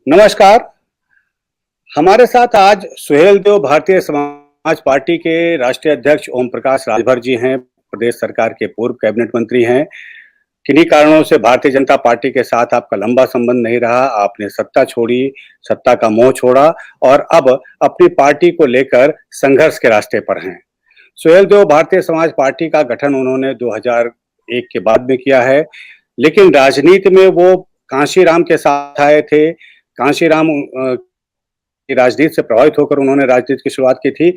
नमस्कार। हमारे साथ आज सुहेल देव भारतीय समाज पार्टी के राष्ट्रीय अध्यक्ष ओम प्रकाश राजभर जी हैं, प्रदेश सरकार के पूर्व कैबिनेट मंत्री हैं। किन्हीं कारणों से भारतीय जनता पार्टी के साथ आपका लंबा संबंध नहीं रहा, आपने सत्ता छोड़ी, सत्ता का मोह छोड़ा और अब अपनी पार्टी को लेकर संघर्ष के रास्ते पर हैं। सुहेल देव भारतीय समाज पार्टी का गठन उन्होंने 2001 के बाद में किया है, लेकिन राजनीति में वो कांशीराम के साथ आए थे। कांशीराम की राजनीति से प्रभावित होकर उन्होंने राजनीति की शुरुआत की थी।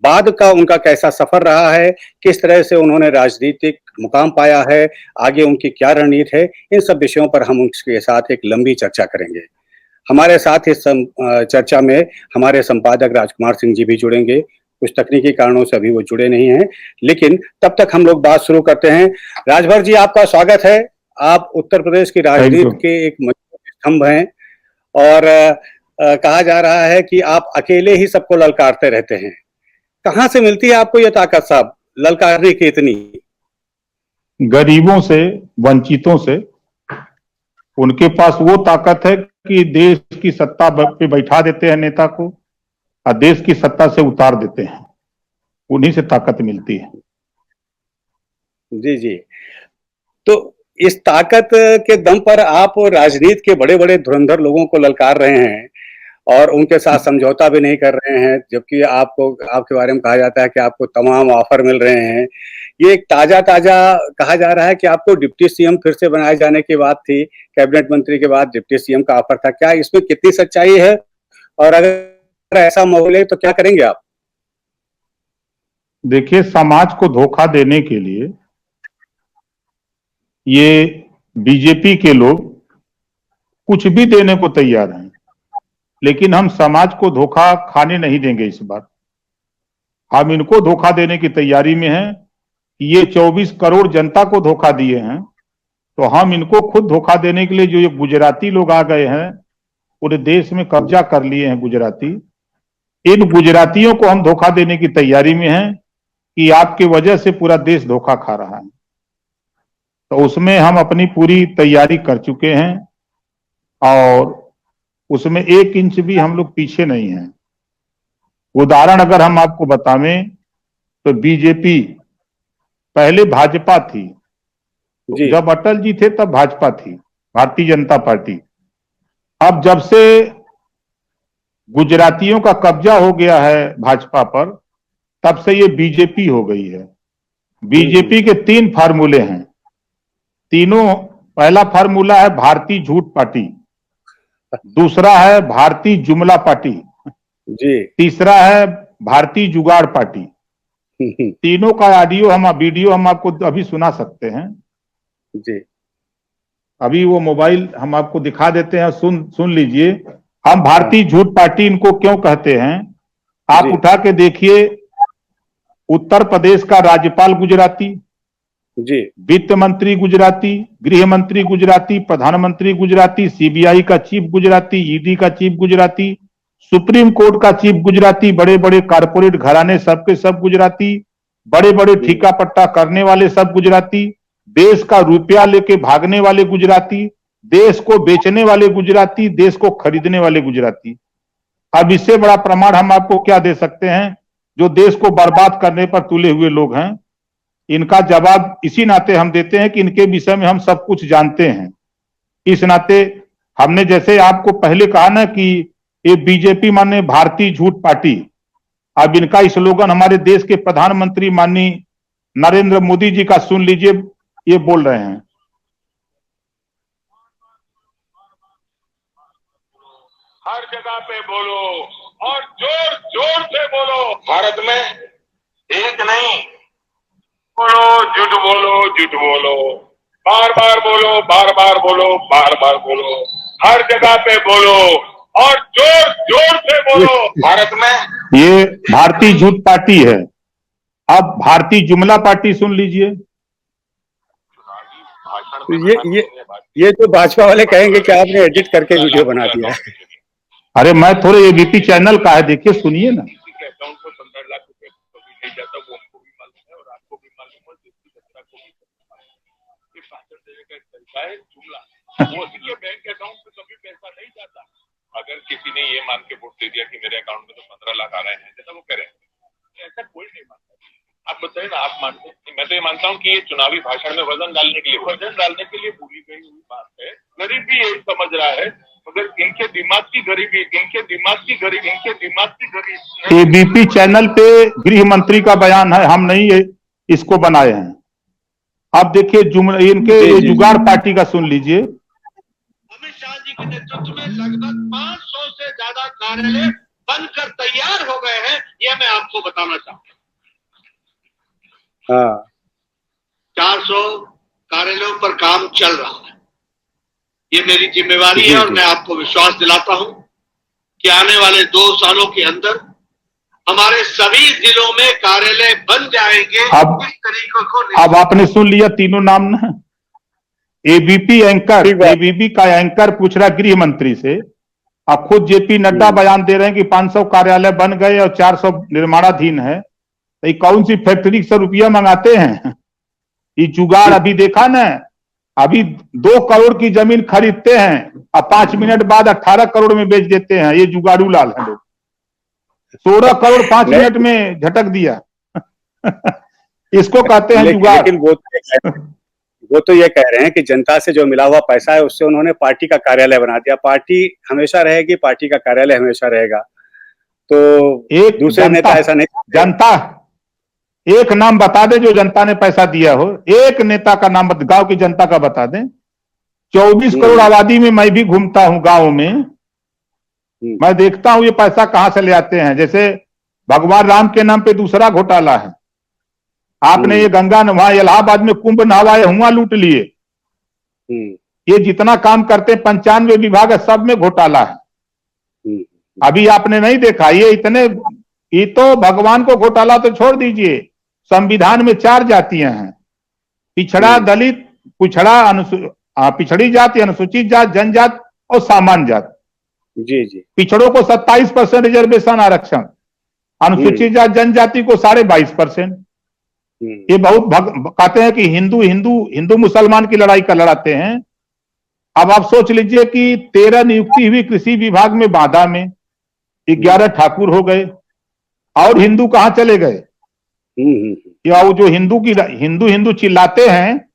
बाद का उनका कैसा सफर रहा है, किस तरह से उन्होंने राजनीतिक मुकाम पाया है, आगे उनकी क्या रणनीति है, इन सब विषयों पर हम उनके साथ एक लंबी चर्चा करेंगे। हमारे साथ इस चर्चा में हमारे संपादक राजकुमार सिंह जी भी जुड़ेंगे। कुछ तकनीकी कारणों से अभी वो जुड़े नहीं हैं, लेकिन तब तक हम लोग बात शुरू करते हैं। राजभर जी, आपका स्वागत है। आप उत्तर प्रदेश की थैंक यू। राजनीति के एक मजबूत स्तंभ हैं और कहा जा रहा है कि आप अकेले ही सबको ललकारते रहते हैं। कहाँ से मिलती है आपको ये ताकत साहब, ललकारने की इतनी? गरीबों से, वंचितों से। उनके पास वो ताकत है कि देश की सत्ता पे बैठा देते हैं नेता को और देश की सत्ता से उतार देते हैं। उन्हीं से ताकत मिलती है। जी जी। तो इस ताकत के दम पर आप राजनीति के बड़े बड़े धुरंधर लोगों को ललकार रहे हैं और उनके साथ समझौता भी नहीं कर रहे हैं, जबकि आपको आपके बारे में कहा जाता है कि आपको तमाम ऑफर मिल रहे हैं। ये एक ताजा-ताजा कहा जा रहा है कि आपको डिप्टी सीएम फिर से बनाए जाने की बात थी, कैबिनेट मंत्री के बाद डिप्टी सीएम का ऑफर था। क्या इसमें कितनी सच्चाई है? और अगर ऐसा माहौल है तो क्या करेंगे आप? देखिए, समाज को धोखा देने के लिए ये बीजेपी के लोग कुछ भी देने को तैयार हैं, लेकिन हम समाज को धोखा खाने नहीं देंगे। इस बार हम इनको धोखा देने की तैयारी में हैं कि ये 24 करोड़ जनता को धोखा दिए हैं, तो हम इनको खुद धोखा देने के लिए जो ये गुजराती लोग आ गए हैं, पूरे देश में कब्जा कर लिए हैं गुजराती। इन गुजरातियों को हम धोखा देने की तैयारी में हैं कि आपकी वजह से पूरा देश धोखा खा रहा है। तो उसमें हम अपनी पूरी तैयारी कर चुके हैं और उसमें 1 इंच भी हम लोग पीछे नहीं हैं। उदाहरण अगर हम आपको बतावें तो बीजेपी पहले भाजपा थी, जी। जब अटल जी थे तब भाजपा थी, भारतीय जनता पार्टी। अब जब से गुजरातियों का कब्जा हो गया है भाजपा पर, तब से ये बीजेपी हो गई है। बीजेपी के 3 फार्मूले हैं। तीनों, पहला फार्मूला है भारतीय झूठ पार्टी, दूसरा है भारतीय जुमला पार्टी, जी। तीसरा है भारतीय जुगाड़ पार्टी। तीनों का वीडियो हम आपको अभी सुना सकते हैं। जी। अभी वो मोबाइल हम आपको दिखा देते हैं, सुन लीजिए। हम हाँ। भारतीय झूठ पार्टी इनको क्यों कहते हैं, आप जी। उठा के देखिए। उत्तर प्रदेश का राज्यपाल गुजराती, जी। वित्त मंत्री गुजराती, गृह मंत्री गुजराती, प्रधानमंत्री गुजराती, सीबीआई का चीफ गुजराती, ईडी का चीफ गुजराती, सुप्रीम कोर्ट का चीफ गुजराती, बड़े बड़े कारपोरेट घराने सबके सब गुजराती, बड़े बड़े ठेका पट्टा करने वाले सब गुजराती, देश का रुपया लेके भागने वाले गुजराती, देश को बेचने वाले गुजराती, देश को खरीदने वाले गुजराती। अब इससे बड़ा प्रमाण हम आपको क्या दे सकते हैं? जो देश को बर्बाद करने पर तुले हुए लोग हैं, इनका जवाब इसी नाते हम देते हैं कि इनके विषय में हम सब कुछ जानते हैं। इस नाते हमने जैसे आपको पहले कहा ना कि ये बीजेपी माने भारतीय झूठ पार्टी, अब इनका स्लोगन हमारे देश के प्रधानमंत्री माननीय नरेंद्र मोदी जी का सुन लीजिए, ये बोल रहे हैं। हर जगह पे बोलो और जोर जोर से बोलो, भारत में एक नहीं बोलो, झूठ बोलो, झूठ बोलो, बार बार बोलो, बार बार बोलो, बार बार बोलो, हर जगह पे बोलो और जोर जोर से बोलो, भारत में। ये भारतीय झूठ पार्टी है। अब भारतीय जुमला पार्टी सुन लीजिए। तो ये जो भाजपा वाले कहेंगे कि आपने एडिट करके वीडियो बना दिया है। अरे मैं थोड़े एबीपी चैनल का है, देखिए सुनिए ना। अकाउंट में 15 लाख रुपए कभी नहीं जाता, वो हमको भी मालूम है और आपको भी मालूम है, जिसकी जनता को भी मालूम है। भाषण देने का एक तरीका है जुमला, वो इसलिए बैंक अकाउंट में कभी पैसा नहीं जाता। अगर किसी ने ये मान के वोट दे दिया कि मेरे अकाउंट में तो 15 लाख आ रहे हैं, जैसा वो करें, ऐसा कोई नहीं मानता। आप बताइए ना, आप मानते हैं? मैं तो ये मानता हूँ कि ये चुनावी भाषण में वजन डालने के लिए बोली गई हुई बात है। गरीब भी यही समझ रहा है, मगर इनके दिमाग की गरीबी एबीपी चैनल पे गृह मंत्री का बयान है, हम नहीं इसको बनाए हैं। आप देखिए इनके जुगाड़ पार्टी का सुन लीजिए। अमित शाह जी के नेतृत्व में लगभग 500 से ज्यादा कार्यालय बनकर तैयार हो गए हैं, यह मैं आपको बताना चाहूंगा। हाँ, 400 कार्यालयों पर काम चल रहा है। ये मेरी जिम्मेवारी है और मैं आपको विश्वास दिलाता हूं कि आने वाले 2 सालों के अंदर हमारे सभी जिलों में कार्यालय बन जाएंगे। इस तरीकों को अब आपने सुन लिया तीनों नाम ना। एबीपी का एंकर पूछ रहा गृह मंत्री से, अब खुद जेपी नड्डा बयान दे रहे हैं कि 500 कार्यालय बन गए और 400 निर्माणाधीन है। तो ये कौन सी फैक्ट्री से रुपया मंगाते हैं? ये जुगाड़ अभी देखा ना, अभी 2 करोड़ की जमीन खरीदते हैं और 5 मिनट बाद 18 करोड़ में बेच देते हैं। ये जुगाड़ू लाल है लोग। 16 करोड़ 5 मिनट में झटक दिया। इसको कहते हैं जुगाड़। लेकिन वो तो ये कह रहे हैं कि जनता से जो मिला हुआ पैसा है उससे उन्होंने पार्टी का कार्यालय बना दिया। पार्टी हमेशा रहेगी, पार्टी का कार्यालय हमेशा रहेगा। तो एक दूसरे नेता ऐसा नहीं। जनता एक नाम बता दे जो जनता ने पैसा दिया हो, एक नेता का नाम गांव की जनता का बता दें। 24 करोड़ आबादी में मैं भी घूमता हूं गांव में, मैं देखता हूं ये पैसा कहां से ले आते हैं। जैसे भगवान राम के नाम पे दूसरा घोटाला है। आपने ये गंगा वहां इलाहाबाद में कुंभ नहवाए हुआ लूट लिए। ये जितना काम करते 95 विभाग है, सब में घोटाला है। अभी आपने नहीं देखा ये तो भगवान को घोटाला तो छोड़ दीजिए, संविधान में 4 जातियां हैं, पिछड़ा, दलित, पिछड़ी जाति, अनुसूचित जाति, जनजाति और सामान्य जाति। जी पिछड़ों को 27% रिजर्वेशन आरक्षण, अनुसूचित जाति जनजाति को 22.5%। ये बहुत कहते हैं कि हिंदू मुसलमान की लड़ाई का लड़ाते हैं। अब आप सोच लीजिए कि 13 नियुक्ति हुई कृषि विभाग में, बांदा में 11 ठाकुर हो गए और हिंदू कहां चले गए? या वो जो हिंदू चिल्लाते हैं,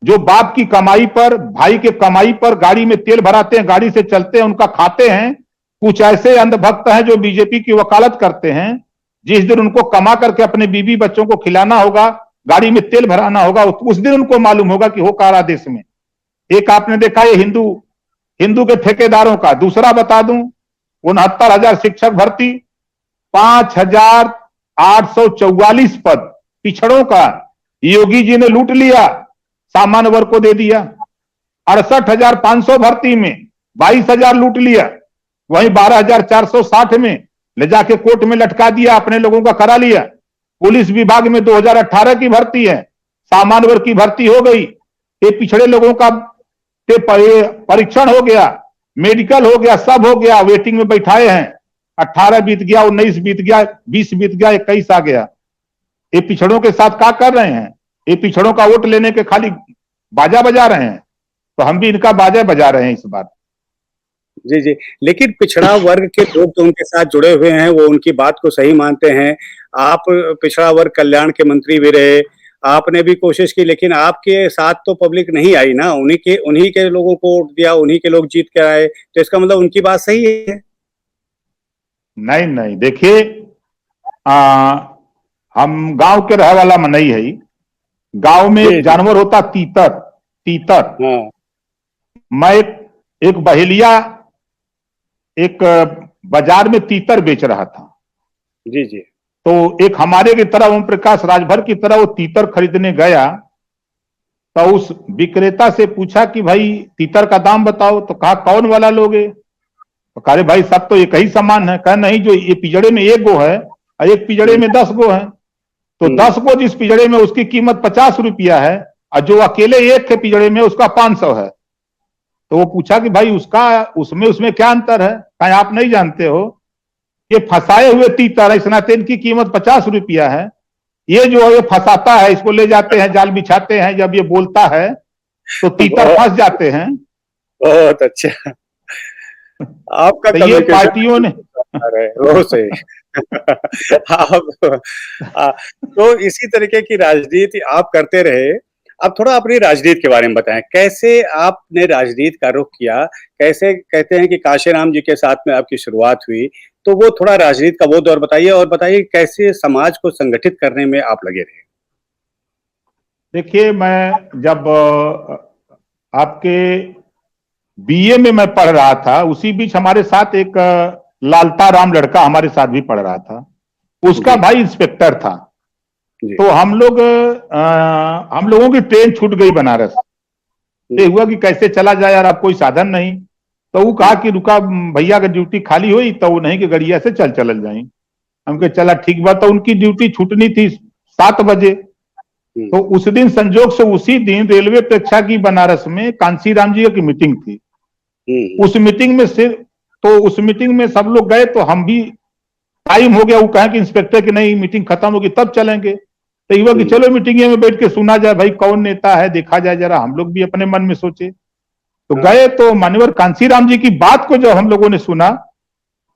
जो बाप की कमाई पर, भाई के कमाई पर गाड़ी में तेल भराते हैं, गाड़ी से चलते हैं, उनका खाते हैं। कुछ ऐसे अंधभक्त हैं जो बीजेपी की वकालत करते हैं। जिस दिन उनको कमा करके अपने बीवी बच्चों को खिलाना होगा, गाड़ी में तेल भराना होगा, उस दिन उनको मालूम होगा कि हो कारा देश में। एक आपने देखा ये हिंदू के ठेकेदारों का। दूसरा बता दूं, 69,000 शिक्षक भर्ती, 5,844 पद पिछड़ों का योगी जी ने लूट लिया, सामान्य वर्ग को दे दिया। 68,500 भर्ती में 22,000 लूट लिया, वहीं 12,460 में ले जाके कोर्ट में लटका दिया, अपने लोगों का करा लिया। पुलिस विभाग में 2018 की भर्ती है, सामान्य वर्ग की भर्ती हो गई। ये पिछड़े लोगों का परीक्षण हो गया, मेडिकल हो गया, सब हो गया, वेटिंग में बैठाए हैं। 18 बीत गया, 19 बीत गया, 20 बीत गया, 21 आ गया। ये पिछड़ों के साथ क्या कर रहे हैं? ये पिछड़ों का वोट लेने के खाली बाजा बजा रहे हैं। तो हम भी इनका बाजा बजा रहे हैं इस बार। जी, लेकिन पिछड़ा वर्ग के लोग तो उनके साथ जुड़े हुए हैं, वो उनकी बात को सही मानते हैं। आप पिछड़ा वर्ग कल्याण के मंत्री भी रहे, आपने भी कोशिश की, लेकिन आपके साथ तो पब्लिक नहीं आई ना। उन्हीं के लोगों को वोट दिया, उन्हीं के लोग जीत के आए, तो इसका मतलब उनकी बात सही है। नहीं, देखिए, हम गांव के रहे वाला मनई है। गांव में एक जानवर होता तीतर। हाँ। मैं एक बहेलिया एक बाजार में तीतर बेच रहा था। जी। तो एक हमारे की तरह, ओम प्रकाश राजभर की तरह वो तीतर खरीदने गया। तो उस विक्रेता से पूछा कि भाई तीतर का दाम बताओ। तो कहा कौन वाला लोगे? तो कहा भाई सब तो एक ही सामान है। कहा नहीं, जो ये पिजड़े में 1 गो है और एक पिजड़े में 10 गो है। तो 10 गो जिस पिजड़े में उसकी कीमत 50 रुपया है और जो अकेले एक के पिजड़े में उसका 500 है। तो वो पूछा कि भाई उसमें क्या अंतर है? कहा आप नहीं जानते हो, ये फंसाए हुए तीतर है, इस नाते इनकी कीमत 50 रुपया है। ये जो है फंसाता है, इसको ले जाते हैं, जाल बिछाते हैं, जब ये बोलता है तो तीतर फंस जाते हैं। बहुत अच्छा। आपका तो ये कम्युनिकेशन पार्टियों ने वो सही। आप तो इसी तरीके की राजनीति आप करते रहे। अब थोड़ा अपनी राजनीति के बारे में बताएं, कैसे आपने राजनीति का रुख किया? कैसे कहते हैं कि काशीराम जी के साथ में आपकी शुरुआत हुई, तो वो थोड़ा राजनीति का वो दौर बताइए और बताइए कैसे समाज को संगठित करने में आप लगे रहे? देखिए, मैं जब आपके बीए में मैं पढ़ रहा था, उसी बीच हमारे साथ एक लालता राम लड़का हमारे साथ भी पढ़ रहा था। उसका जी। भाई इंस्पेक्टर था। जी। तो हम लोगों की ट्रेन छूट गई बनारस। ये हुआ कि कैसे चला जाए यार, अब कोई साधन नहीं। तो वो कहा कि रुका, भैया का ड्यूटी खाली हुई तो वो नहीं कि गड़िया से चल जाए। हम कहे चला ठीक बात। तो उनकी ड्यूटी छूटनी थी 7 बजे। तो उस दिन संजोग से उसी दिन रेलवे प्रेक्षागृह बनारस में कांशीराम जी की मीटिंग थी। उस मीटिंग में से उस मीटिंग में सब लोग गए, तो हम भी टाइम हो गया। वो कहा कि इंस्पेक्टर की नहीं, मीटिंग खत्म होगी तब चलेंगे। तो युवा कि चलो मीटिंग में बैठ के सुना जाए, भाई कौन नेता है देखा जाए जरा। हम लोग भी अपने मन में सोचे, तो गए। तो मान्यवर कांशीराम जी की बात को जब हम लोगों ने सुना,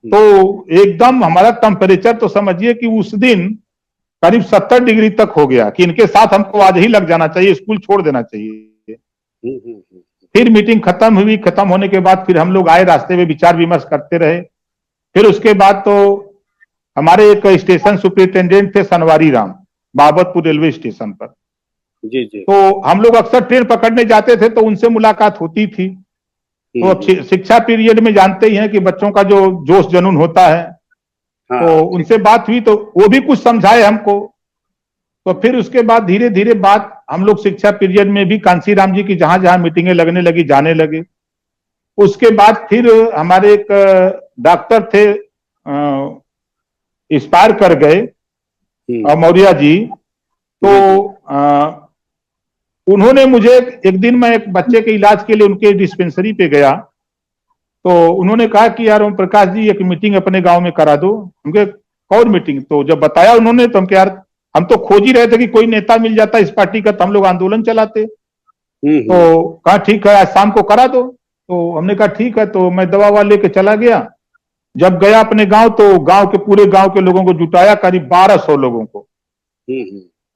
तो एकदम हमारा टेम्परेचर तो समझिए कि उस दिन करीब 70 डिग्री तक हो गया कि इनके साथ हमको आज ही लग जाना चाहिए, स्कूल छोड़ देना चाहिए। फिर मीटिंग खत्म हुई। खत्म होने के बाद फिर हम लोग आए, रास्ते में विचार विमर्श करते रहे। फिर उसके बाद तो हमारे एक स्टेशन सुपरिटेंडेंट थे सनवारी राम, बाबतपुर रेलवे स्टेशन पर। जी जी। तो हम लोग अक्सर ट्रेन पकड़ने जाते थे, तो उनसे मुलाकात होती थी। तो शिक्षा पीरियड में जानते ही हैं कि बच्चों का जो जोश जुनून होता है। तो उनसे बात हुई, तो वो भी कुछ समझाए हमको। तो फिर उसके बाद धीरे धीरे बात, हम लोग शिक्षा पीरियड में भी कांशीराम जी की जहां जहां मीटिंगें लगने लगी जाने लगे। उसके बाद फिर हमारे एक डॉक्टर थे, एक्सपायर कर गए, मौर्या जी। तो उन्होंने मुझे एक दिन, मैं एक बच्चे के इलाज के लिए उनके डिस्पेंसरी पे गया। तो उन्होंने कहा कि यार ओम प्रकाश जी एक मीटिंग अपने गांव में करा दो। उनके कौन मीटिंग? तो जब बताया उन्होंने, तो हम यार हम तो खोज ही रहे थे कि कोई नेता मिल जाता इस पार्टी का, तो हम लोग आंदोलन चलाते। तो कहा ठीक है आज शाम को करा दो। तो हमने कहा ठीक है। तो मैं दवा वाले लेके चला गया। जब गया अपने गांव, तो गांव के पूरे गांव के लोगों को जुटाया, करीब 1200 लोगों को।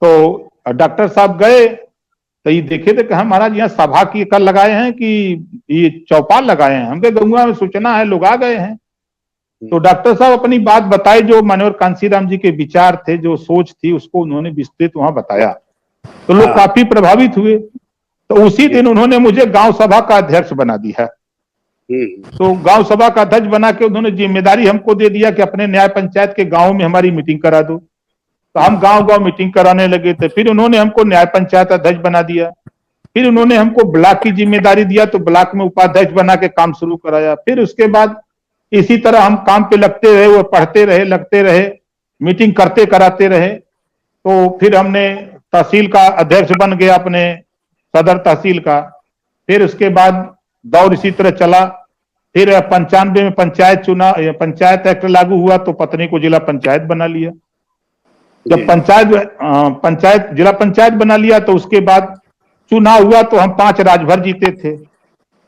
तो डॉक्टर साहब गए, तो ये देखे थे कि हम महाराज यहाँ सभा की कल लगाए हैं कि ये चौपाल लगाए हैं? हमके गंगा में सूचना है, लोग आ गए हैं। तो डॉक्टर साहब अपनी बात बताए, जो माननीय कांशीराम जी के विचार थे, जो सोच थी, उसको उन्होंने विस्तृत वहां बताया। तो लोग काफी प्रभावित हुए। तो उसी दिन उन्होंने मुझे गांव सभा का अध्यक्ष बना दिया। तो गांव सभा का अध्यक्ष बना के उन्होंने जिम्मेदारी हमको दे दिया कि अपने न्याय पंचायत के गांव में हमारी मीटिंग करा दो। तो हम गांव गांव मीटिंग कराने लगे थे। फिर उन्होंने हमको न्याय पंचायत अध्यक्ष बना दिया। फिर उन्होंने हमको ब्लॉक की जिम्मेदारी दिया, तो ब्लॉक में उपाध्यक्ष बना के काम शुरू कराया। फिर उसके बाद इसी तरह हम काम पे लगते रहे, वो पढ़ते रहे, लगते रहे, मीटिंग करते कराते रहे। तो फिर हमने तहसील का अध्यक्ष बन गया, अपने सदर तहसील का। फिर उसके बाद दौर इसी तरह चला। फिर 95 में पंचायत एक्ट लागू हुआ, तो पत्नी को जिला पंचायत बना लिया। जब जिला पंचायत बना लिया, तो उसके बाद चुनाव हुआ, तो हम 5 राजभर जीते थे।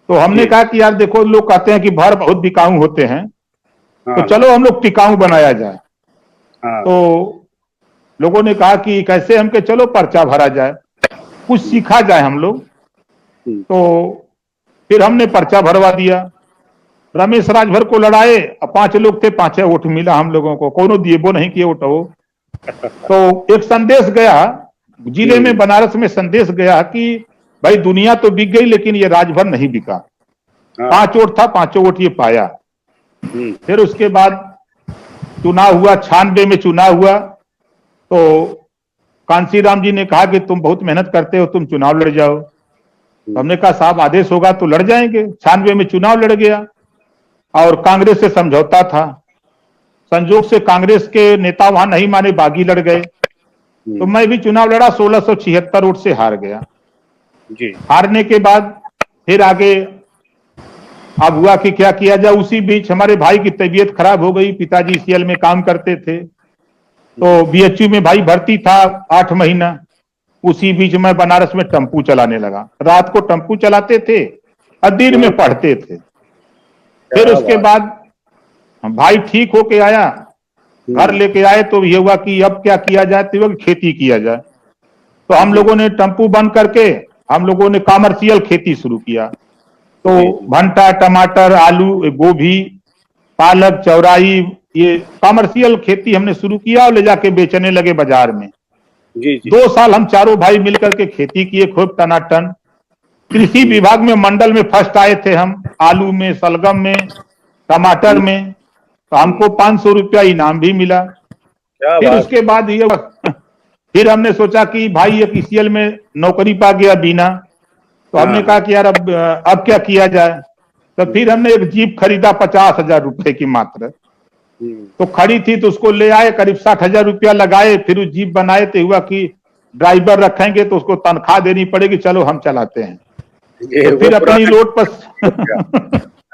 तो हमने कहा कि यार देखो, लोग कहते हैं कि भर बहुत बिकाऊ होते हैं, तो चलो हम लोग टिकाऊ बनाया जाए। तो लोगों ने कहा कि कैसे? हम के चलो पर्चा भरा जाए, कुछ सीखा जाए हम लोग। तो फिर हमने पर्चा भरवा दिया। रमेश राजभर को लड़ाए, 5 लोग थे, 5 वोट मिला हम लोगों को, कोनो दिए वो नहीं किए वोट हो। तो एक संदेश गया जिले में, बनारस में संदेश गया कि भाई दुनिया तो बिक गई, लेकिन ये राजभर नहीं बिका। 5 वोट था, 5 वोट ये पाया। फिर उसके बाद चुनाव हुआ, 96 में चुनाव हुआ। तो कांशीराम जी ने कहा कि तुम बहुत मेहनत करते हो, तुम चुनाव लड़ जाओ। तो हमने कहा साहब आदेश होगा तो लड़ जाएंगे। 96 में चुनाव लड़ गया, और कांग्रेस से समझौता था। संजोग से कांग्रेस के नेता वहां नहीं माने, बागी लड़ गए। तो मैं भी चुनाव लड़ा, 1676 वोट से हार गया। हारने के बाद फिर आगे अब हुआ कि क्या किया जाए। उसी बीच हमारे भाई की तबीयत खराब हो गई। पिताजी सीएल में काम करते थे, तो बीएचयू में भाई भर्ती था 8 महीना। उसी बीच मैं बनारस में टेम्पू चलाने लगा। रात को टेम्पू चलाते थे और दिन में पढ़ते थे। फिर उसके बाद भाई ठीक होके आया, घर लेके आए तो ये हुआ कि अब क्या किया जाए, तो खेती किया जाए। तो हम लोगों ने टेम्पू बंद करके हम लोगों ने कमर्शियल खेती शुरू किया। तो भंटा, टमाटर, आलू, गोभी, पालक, चौराई, ये कमर्शियल खेती हमने शुरू किया और ले जाके बेचने लगे बाजार में। जी जी 2 साल हम चारों भाई मिलकर के खेती किए खूब टनाटन। कृषि विभाग में मंडल में फर्स्ट आए थे हम, आलू में, सलगम में, टमाटर में। तो हमको 500 रुपया इनाम भी मिला। क्या फिर बात। उसके बाद ये फिर हमने सोचा कि भाई एक ईसीएल में नौकरी पा गया बीना, तो हमने कहा कि यार अब क्या किया जाए। तो फिर हमने एक जीप खरीदा 50,000 रुपए की मात्र। तो खड़ी थी तो उसको ले आए, करीब 60,000 रुपया लगाए। फिर उस जीप बनाए तो हुआ कि ड्राइवर रखेंगे तो उसको तनख्वाह देनी पड़ेगी, चलो हम चलाते हैं। ये तो फिर अपनी लोड पर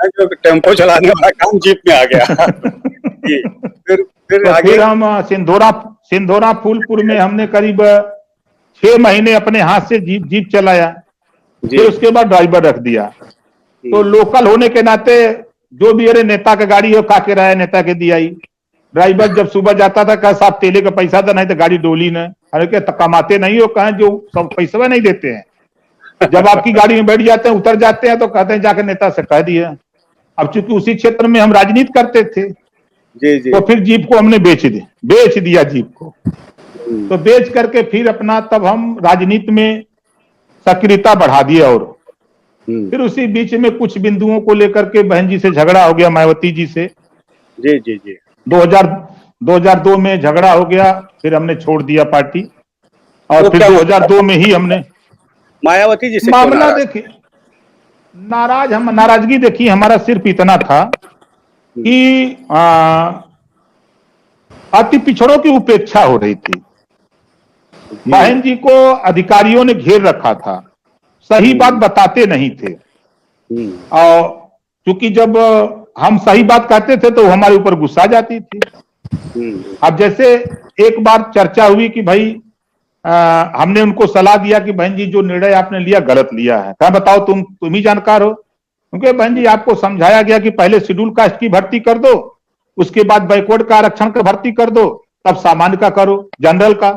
जो टेम्पो चलाने वाला काम जीप में आ गया। जी, फिर तो आगे। फिर हम सिंधोरा फूलपुर में हमने करीब 6 महीने अपने हाथ से जीप चलाया। फिर उसके बाद ड्राइवर रख दिया। तो लोकल होने के नाते जो भी अरे नेता का गाड़ी हो, काके रहा नेता के दिया ही। ड्राइवर जब सुबह जाता था, कहा साहब तेले का पैसा था, नहीं तो गाड़ी डोली न। अरे क्या कमाते नहीं हो, कहा जो सब पैसा नहीं देते हैं। जब आपकी गाड़ी में बैठ जाते हैं, उतर जाते हैं, तो कहते हैं जाकर नेता से कह दिया। अब चूंकि उसी क्षेत्र में हम राजनीति करते थे, जी जी तो फिर जीप को हमने बेच दिया जीप को। तो बेच करके फिर अपना तब हम राजनीति में सक्रियता बढ़ा दिया। और फिर उसी बीच में कुछ बिंदुओं को लेकर के बहन जी से झगड़ा हो गया, मायावती जी से। जी जी जी 2002 में झगड़ा हो गया, फिर हमने छोड़ दिया पार्टी। और तो फिर 2002 में ही हमने मायावती जी से मामला देखिए, नाराजगी देखिए हमारा सिर्फ इतना था कि अति पिछड़ों की उपेक्षा हो रही थी। बहन जी को अधिकारियों ने घेर रखा था, सही बात बताते नहीं थे। और क्योंकि जब हम सही बात कहते थे तो हमारे ऊपर गुस्सा जाती थी। अब जैसे एक बार चर्चा हुई कि भाई हमने उनको सलाह दिया कि बहन जी जो निर्णय आपने लिया गलत लिया है। कहा बताओ, तुम ही जानकार हो। क्योंकि बहन जी आपको समझाया गया कि पहले शेड्यूल कास्ट की भर्ती कर दो, उसके बाद बैकवर्ड का आरक्षण का भर्ती कर दो, तब सामान्य का करो, जनरल का।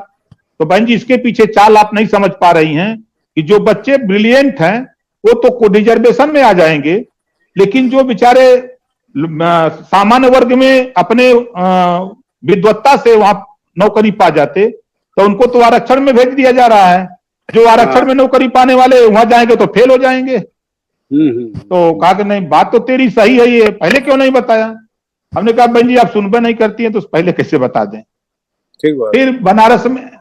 तो बहन जी इसके पीछे चाल आप नहीं समझ पा रही हैं कि जो बच्चे ब्रिलियंट हैं वो तो रिजर्वेशन में आ जाएंगे, लेकिन जो बेचारे सामान्य वर्ग में अपने विद्वत्ता से वहां नौकरी पा जाते, तो उनको तो आरक्षण में भेज दिया जा रहा है। जो आरक्षण में नौकरी पाने वाले वहां जाएंगे तो फेल हो जाएंगे। तो कहा कि नहीं बात तो तेरी सही है, ये पहले क्यों नहीं बताया। हमने कहा बहन जी आप सुनबे नहीं करती हैं तो पहले कैसे बता दें। ठीक बात। फिर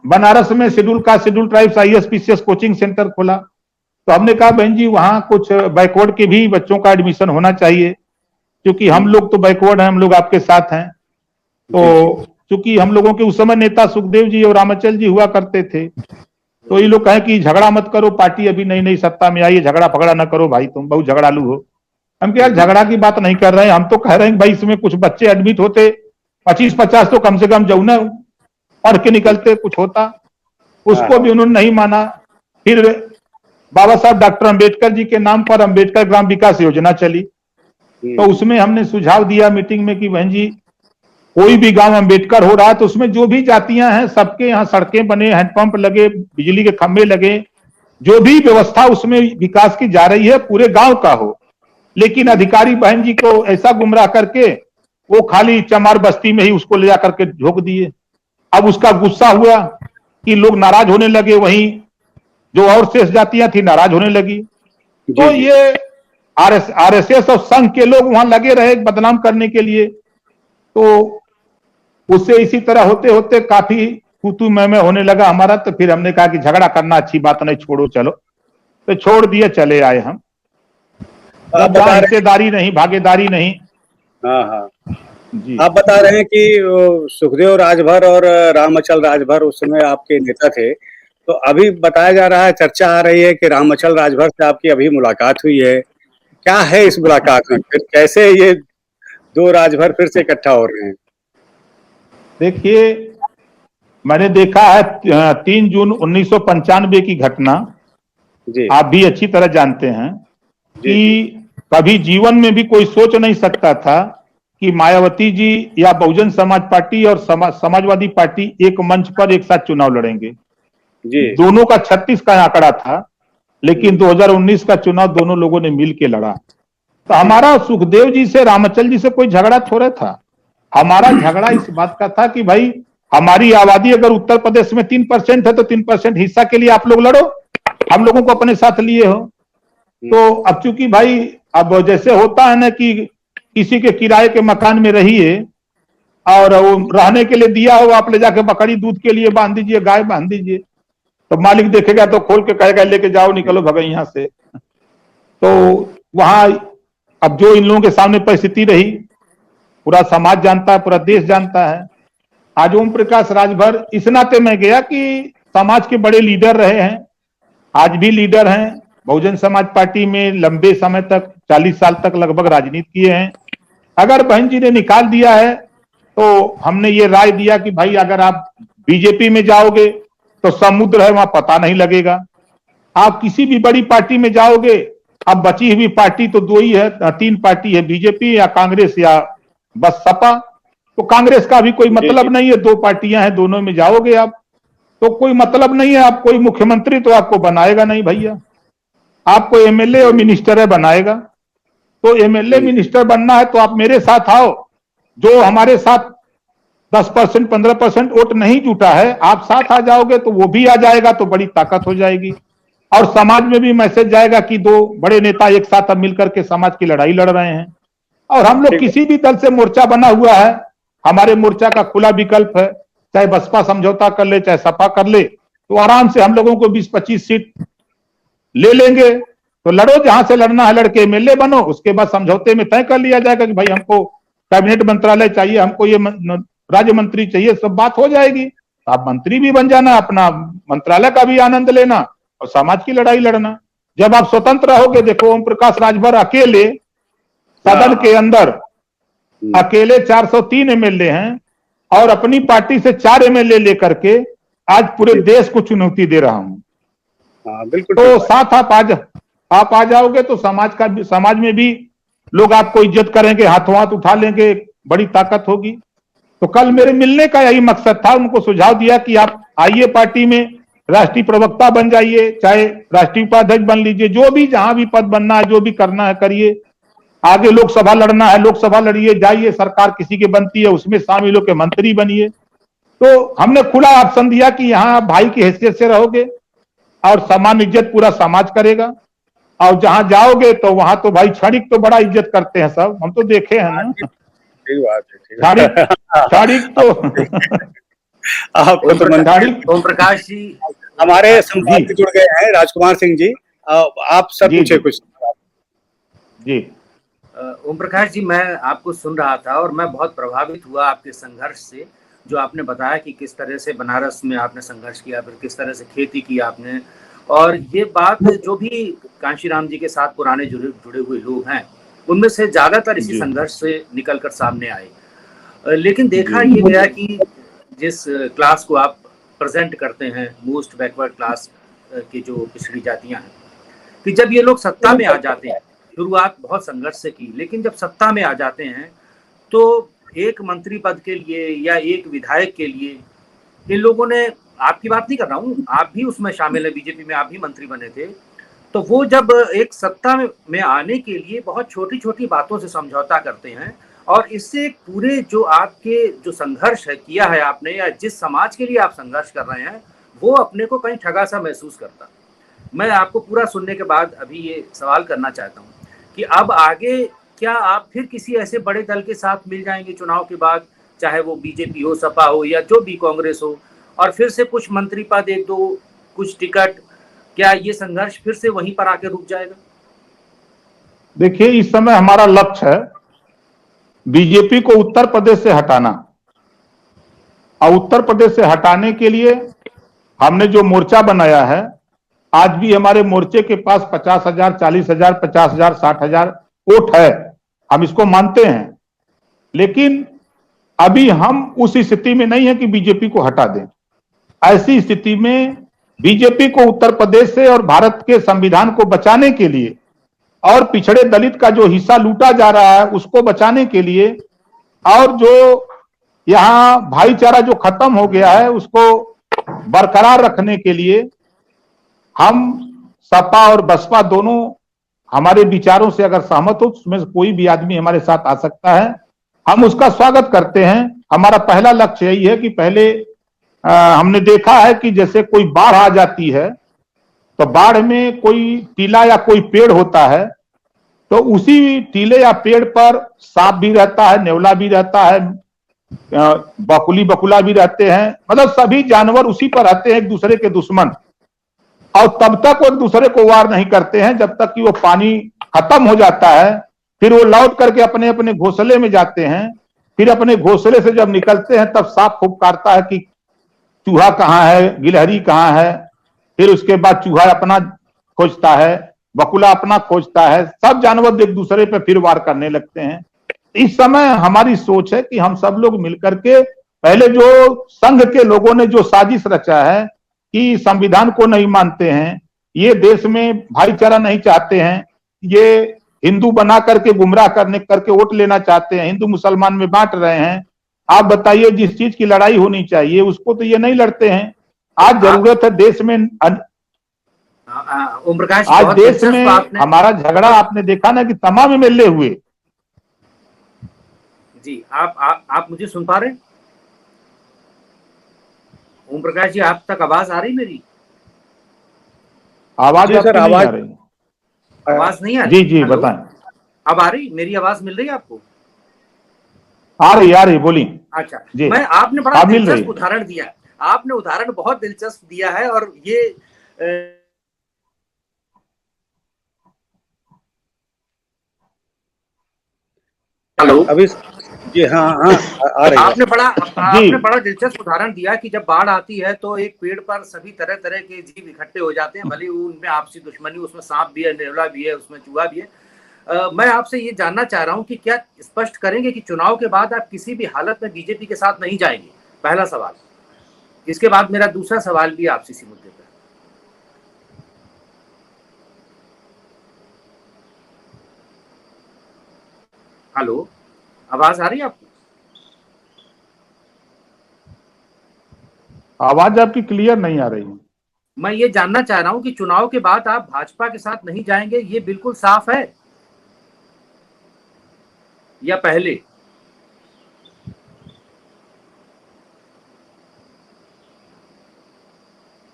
बनारस में schedule caste schedule tribes ISPCS coaching centre खोला। तो हमने कहा बहन जी वहां कुछ बैकवर्ड के भी बच्चों का एडमिशन होना चाहिए, क्योंकि हम लोग तो बैकवर्ड हैं, हम लोग आपके साथ हैं। तो क्योंकि हम लोगों के उस समय नेता सुखदेव जी और रामाचल जी हुआ करते थे, तो ये लोग कहे कि झगड़ा मत करो, पार्टी अभी नई नई सत्ता में आई है, झगड़ा फगड़ा ना करो भाई, तुम बहुत झगड़ालू हो। हम क्या झगड़ा की बात नहीं कर रहे हैं, हम तो कह रहे हैं भाई इसमें कुछ बच्चे एडमिट होते 25-50 तो कम से कम जो ना पढ़ के निकलते, कुछ होता। उसको भी उन्होंने नहीं माना। फिर बाबा साहब डॉक्टर अंबेडकर जी के नाम पर अंबेडकर ग्राम विकास योजना चली। तो उसमें हमने सुझाव दिया मीटिंग में कि बहन जी कोई भी गांव अंबेडकर हो रहा है तो उसमें जो भी जातियां हैं सबके यहाँ सड़कें बने, हैंडपंप लगे, बिजली के खंभे लगे, जो भी व्यवस्था उसमें विकास की जा रही है पूरे गांव का हो। लेकिन अधिकारी बहन जी को ऐसा गुमराह करके वो खाली चमार बस्ती में ही उसको ले जाकर के झोंक दिए। अब उसका गुस्सा हुआ कि लोग नाराज होने लगे, वहीं जो और शेष जातियां थी नाराज होने लगी। तो ये RSS और संघ के लोग वहां लगे रहे बदनाम करने के लिए। तो उससे इसी तरह होते होते काफी तू मैं होने लगा हमारा। तो फिर हमने कहा कि झगड़ा करना अच्छी बात नहीं, छोड़ो चलो। तो छोड़ दिए, चले आए हम। हिस्सेदारी नहीं, भागीदारी नहीं। हाँ हाँ जी। आप बता रहे हैं कि सुखदेव राजभर और रामअचल राजभर उस समय आपके नेता थे। तो अभी बताया जा रहा है, चर्चा आ रही है कि रामअचल राजभर से आपकी अभी मुलाकात हुई है। क्या है इस मुलाकात में, फिर कैसे ये दो राजभर फिर से इकट्ठा हो रहे हैं? देखिए मैंने देखा है 3 जून 1995 की घटना, जी। आप भी अच्छी तरह जानते हैं कि कभी जीवन में भी कोई सोच नहीं सकता था कि मायावती जी या बहुजन समाज पार्टी और समाजवादी पार्टी एक मंच पर एक साथ चुनाव लड़ेंगे। जी दोनों का 36 का आंकड़ा था, लेकिन 2019 का चुनाव दोनों लोगों ने मिलकर लड़ा। तो हमारा सुखदेव जी से, रामचल जी से कोई झगड़ा थोड़ा था। हमारा झगड़ा इस बात का था कि भाई हमारी आबादी अगर उत्तर प्रदेश में 3% है तो 3% हिस्सा के लिए आप लोग लड़ो, हम लोगों को अपने साथ लिए हो। तो अब चूंकि भाई अब जैसे होता है ना कि किसी के किराए के मकान में रहिए और वो रहने के लिए दिया हो, आप ले जाके बकरी दूध के लिए बांध दीजिए, गाय बांध दीजिए, तो मालिक देखेगा तो खोल के कहेगा लेके जाओ, निकलो भगो यहां से। तो वहां अब जो इन लोगों के सामने परिस्थिति रही, पूरा समाज जानता है, पूरा देश जानता है। आज ओम प्रकाश राजभर इस नाते में गया कि समाज के बड़े लीडर रहे हैं, आज भी लीडर हैं, बहुजन समाज पार्टी में लंबे समय तक 40 साल तक लगभग राजनीति किए हैं। अगर बहन जी ने निकाल दिया है तो हमने ये राय दिया कि भाई अगर आप बीजेपी में जाओगे तो समुद्र है, वहां पता नहीं लगेगा। आप किसी भी बड़ी पार्टी में जाओगे, अब बची हुई पार्टी तो दो ही है, 3 पार्टी है, बीजेपी या कांग्रेस या बस सपा। तो कांग्रेस का भी कोई मतलब नहीं है, 2 पार्टियां हैं, दोनों में जाओगे आप तो कोई मतलब नहीं है। आप कोई मुख्यमंत्री तो आपको बनाएगा नहीं भैया, आपको एमएलए और मिनिस्टर है बनाएगा। तो एमएलए मिनिस्टर बनना है तो आप मेरे साथ आओ। जो हमारे साथ 10% 15% वोट नहीं जुटा है, आप साथ आ जाओगे तो वो भी आ जाएगा, तो बड़ी ताकत हो जाएगी। और समाज में भी मैसेज जाएगा कि 2 बड़े नेता एक साथ अब मिलकर के समाज की लड़ाई लड़ रहे हैं। और हम लोग किसी भी दल से मोर्चा बना हुआ है, हमारे मोर्चा का खुला विकल्प है, चाहे बसपा समझौता कर ले चाहे सपा कर ले, तो आराम से हम लोगों को 20-25 सीट ले लेंगे। तो लड़ो, जहां से लड़ना है लड़के एमएलए बनो, उसके बाद समझौते में तय कर लिया जाएगा कि भाई हमको कैबिनेट मंत्रालय चाहिए, हमको ये राज्य मंत्री चाहिए, सब बात हो जाएगी। तो आप मंत्री भी बन जाना, अपना मंत्रालय का भी आनंद लेना और समाज की लड़ाई लड़ना। जब आप स्वतंत्र रहोगे, देखो ओम प्रकाश राजभर अकेले सदन के अंदर अकेले 403 एमएलए हैं और अपनी पार्टी से 4 एमएलए लेकर के आज पूरे देश को चुनौती दे रहा हूं। बिल्कुल। तो साथ आप आ जाओगे तो समाज में भी लोग आपको इज्जत करेंगे, हाथों हाथ उठा लेंगे, बड़ी ताकत होगी। तो कल मेरे मिलने का यही मकसद था, उनको सुझाव दिया कि आप आइए पार्टी में, राष्ट्रीय प्रवक्ता बन जाइए, चाहे राष्ट्रीय उपाध्यक्ष बन लीजिए, जो भी जहां भी पद बनना है, जो भी करना है करिए। आगे लोकसभा लड़ना है, लोकसभा लड़िए, जाइए, सरकार किसी की बनती है उसमें शामिल होकर मंत्री बनिए। तो हमने खुला ऑप्शन दिया कि यहाँ आप भाई की हैसियत से रहोगे और समान इज्जत पूरा समाज करेगा। और जहां जाओगे तो वहां तो भाई क्षणिक तो बड़ा इज्जत करते हैं सब, हम तो देखे हैं ना। क्षणिक तो आपको तो ओम प्रकाश जी हमारे संवाद से जुड़ गए हैं, राजकुमार सिंह जी, आप सब पूछे कुछ। जी ओम प्रकाश जी, मैं आपको सुन रहा था और मैं बहुत प्रभावित हुआ आपके संघर्ष से, जो आपने बताया कि किस तरह से बनारस में आपने संघर्ष किया, फिर किस तरह से खेती की आपने। और ये बात जो भी कांशीराम जी के साथ पुराने जुड़े हुए लोग हैं, उनमें से ज्यादातर इसी संघर्ष से निकलकर सामने आए। लेकिन देखा ये गया कि जिस क्लास को आप प्रेजेंट करते हैं, मोस्ट बैकवर्ड क्लास के जो पिछड़ी जातियां हैं, कि जब ये लोग सत्ता में आ जाते हैं, शुरुआत बहुत संघर्ष से की, लेकिन जब सत्ता में आ जाते हैं तो एक मंत्री पद के लिए या एक विधायक के लिए इन लोगों ने, आपकी बात नहीं कर रहा हूँ, आप भी उसमें शामिल है, बीजेपी में आप भी मंत्री बने थे, तो वो जब एक सत्ता में आने के लिए बहुत छोटी छोटी बातों से समझौता करते हैं, और इससे पूरे जो आपके जो संघर्ष है किया है आपने, या जिस समाज के लिए आप संघर्ष कर रहे हैं, वो अपने को कहीं ठगा सा महसूस करता। मैं आपको पूरा सुनने के बाद अभी ये सवाल करना चाहता हूँ कि अब आगे क्या आप फिर किसी ऐसे बड़े दल के साथ मिल जाएंगे चुनाव के बाद, चाहे वो बीजेपी हो, सपा हो, या जो भी कांग्रेस हो, और फिर से कुछ मंत्री पद, 1-2 कुछ टिकट, क्या ये संघर्ष फिर से वहीं पर आके रुक जाएगा? देखिए, इस समय हमारा लक्ष्य है बीजेपी को उत्तर प्रदेश से हटाना। और उत्तर प्रदेश से हटाने के लिए हमने जो मोर्चा बनाया है, आज भी हमारे मोर्चे के पास 50,000, 40,000, 50,000, 60,000 वोट है, हम इसको मानते हैं। लेकिन अभी हम उस स्थिति में नहीं है कि बीजेपी को हटा दें। ऐसी स्थिति में बीजेपी को उत्तर प्रदेश से और भारत के संविधान को बचाने के लिए और पिछड़े दलित का जो हिस्सा लूटा जा रहा है उसको बचाने के लिए, और जो यहाँ भाईचारा जो खत्म हो गया है उसको बरकरार रखने के लिए हम सपा और बसपा दोनों हमारे विचारों से अगर सहमत हो, उसमें से कोई भी आदमी हमारे साथ आ सकता है, हम उसका स्वागत करते हैं। हमारा पहला लक्ष्य यही है कि पहले हमने देखा है कि जैसे कोई बाढ़ आ जाती है तो बाढ़ में कोई टीला या कोई पेड़ होता है, तो उसी टीले या पेड़ पर सांप भी रहता है, नेवला भी रहता है, बकुला भी रहते हैं, मतलब सभी जानवर उसी पर रहते हैं, एक दूसरे के दुश्मन, और तब तक वो एक दूसरे को वार नहीं करते हैं जब तक कि वो पानी खत्म हो जाता है। फिर वो लौट करके अपने अपने घोंसले में जाते हैं। फिर अपने घोंसले से जब निकलते हैं तब सांप फुफकारता है कि चूहा कहाँ है, गिलहरी कहाँ है। फिर उसके बाद चूहा अपना खोजता है, बकुला अपना खोजता है, सब जानवर एक दूसरे पे फिर वार करने लगते हैं। इस समय हमारी सोच है कि हम सब लोग मिलकर के, पहले जो संघ के लोगों ने जो साजिश रचा है कि संविधान को नहीं मानते हैं, ये देश में भाईचारा नहीं चाहते हैं, ये हिंदू बना करके गुमराह करके वोट लेना चाहते हैं, हिंदू मुसलमान में बांट रहे हैं। आप बताइए, जिस चीज की लड़ाई होनी चाहिए उसको तो ये नहीं लड़ते हैं। आज जरूरत है देश में, ओम प्रकाश, आज देश में हमारा झगड़ा आपने देखा ना कि तमाम एमएलए हुए। जी, आप मुझे सुन पा रहे हैं? ओम प्रकाश जी, आप तक आवाज आ रही मेरी? आवाज सर, आवाज आ रही, आवाज नहीं आ रही? जी जी बताएं। अब आ रही? मेरी आवाज मिल रही है आपको? आ रही बोलिए। अच्छा, मैं आपने बड़ा दिलचस्प उदाहरण दिया, आपने उदाहरण बहुत दिलचस्प दिया है, और ये हेलो, अभी जी हाँ आ रही है। आपने बड़ा दिलचस्प उदाहरण दिया कि जब बाढ़ आती है तो एक पेड़ पर सभी तरह तरह के जीव इकट्ठे हो जाते हैं, भले उनमें आपसी दुश्मनी, उसमें सांप भी है, नेवला भी है, उसमें चूहा भी है। मैं आपसे ये जानना चाह रहा हूँ कि क्या स्पष्ट करेंगे कि चुनाव के बाद आप किसी भी हालत में बीजेपी के साथ नहीं जाएंगे? पहला सवाल। इसके बाद मेरा दूसरा सवाल भी आपसे इसी मुद्दे पर। हेलो, आवाज आ रही है आपको? आवाज आपकी क्लियर नहीं आ रही है। मैं ये जानना चाह रहा हूं कि चुनाव के बाद आप भाजपा के साथ नहीं जाएंगे, ये बिल्कुल साफ है या पहले?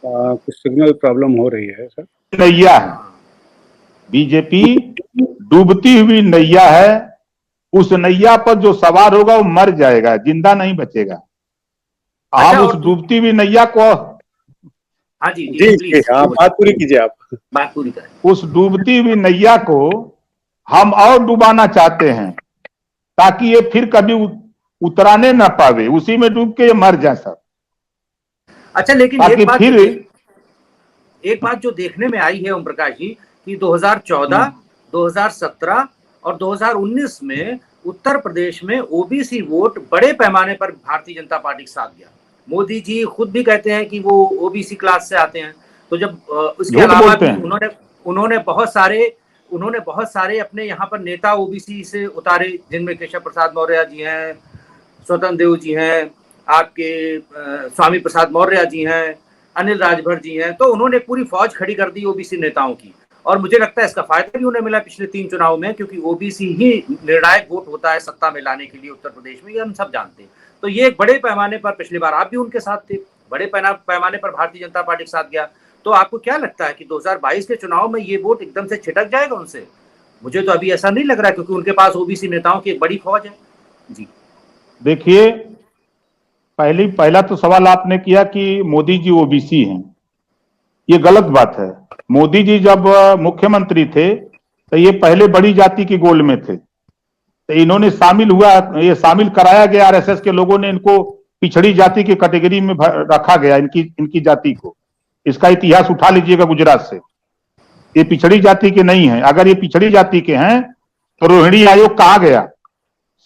कुछ सिग्नल प्रॉब्लम हो रही है सर। नैया है, बीजेपी डूबती हुई नैया है। उस नैया पर जो सवार होगा वो मर जाएगा, जिंदा नहीं बचेगा। हम उस डूबती हुई नैया को, हाँ जी, आप बात पूरी कीजिए, आप बात पूरी करें। उस डूबती हुई नैया को हम और डुबाना चाहते हैं ताकि ये फिर कभी उतराने ना पावे, उसी में डूब के ये मर जाए सब। अच्छा, लेकिन एक बात जो देखने में आई है ओम प्रकाश जी, कि 2014, 2017 और 2019 में उत्तर प्रदेश में ओबीसी वोट बड़े पैमाने पर भारतीय जनता पार्टी के साथ गया। मोदी जी खुद भी कहते हैं कि वो ओबीसी क्लास से आते हैं। तो जब उसके अलावा उन्होंने बहुत सारे अपने यहाँ पर नेता ओबीसी से उतारे, जिनमें केशव प्रसाद मौर्य जी हैं, स्वतंत्र देव जी हैं, आपके स्वामी प्रसाद मौर्य जी हैं, अनिल राजभर जी हैं। तो उन्होंने पूरी फौज खड़ी कर दी ओबीसी नेताओं की, और मुझे लगता है इसका फायदा भी उन्हें मिला पिछले 3 चुनाव में, क्योंकि ओबीसी ही निर्णायक वोट होता है सत्ता में लाने के लिए उत्तर प्रदेश में, ये हम सब जानते हैं। तो ये एक बड़े पैमाने पर, पिछली बार आप भी उनके साथ थे, बड़े पैमाने पर भारतीय जनता पार्टी के साथ गया। तो आपको क्या लगता है कि 2022 के चुनाव में ये वोट एकदम से छिटक जाएगा उनसे? मुझे तो अभी ऐसा नहीं लग रहा, क्योंकि उनके पास ओबीसी नेताओं की एक बड़ी फौज है। जी देखिए, पहला तो सवाल आपने किया कि मोदी जी ओबीसी हैं, ये गलत बात है। मोदी जी जब मुख्यमंत्री थे तो ये पहले बड़ी जाति की गोल में थे, तो इन्होंने शामिल कराया गया, आरएसएस के लोगों ने इनको पिछड़ी जाति की कैटेगरी में रखा गया, इनकी जाति को। इसका इतिहास उठा लीजिएगा गुजरात से, ये पिछड़ी जाति के नहीं है। अगर ये पिछड़ी जाति के हैं तो रोहिणी आयोग कहाँ गया?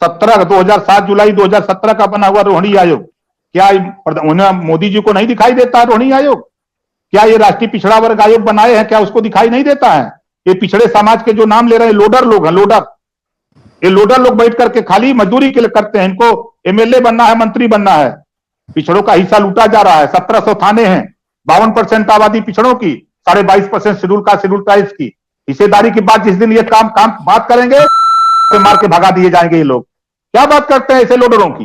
2007 जुलाई 2017 का बना हुआ रोहिणी आयोग, क्या उन्हें मोदी जी को नहीं दिखाई देता रोहिणी आयोग? क्या ये राष्ट्रीय पिछड़ा वर्ग आयोग बनाए हैं, क्या उसको दिखाई नहीं देता है? ये पिछड़े समाज के जो नाम ले रहे हैं लोडर लोग हैं, लोडर। ये लोडर लोग बैठ करके खाली मजदूरी के लिए करते हैं, इनको एमएलए बनना है, मंत्री बनना है। पिछड़ों का हिस्सा लूटा जा रहा है। 1700 थाने हैं, 52% आबादी पिछड़ों की, 22.5% शेड्यूल कास्ट शेड्यूल ट्राइब्स की। हिस्सेदारी की बात जिस दिन ये काम बात करेंगे तो मार के भगा दिए जाएंगे ये लोग। क्या बात करते हैं ऐसे लोडरों की?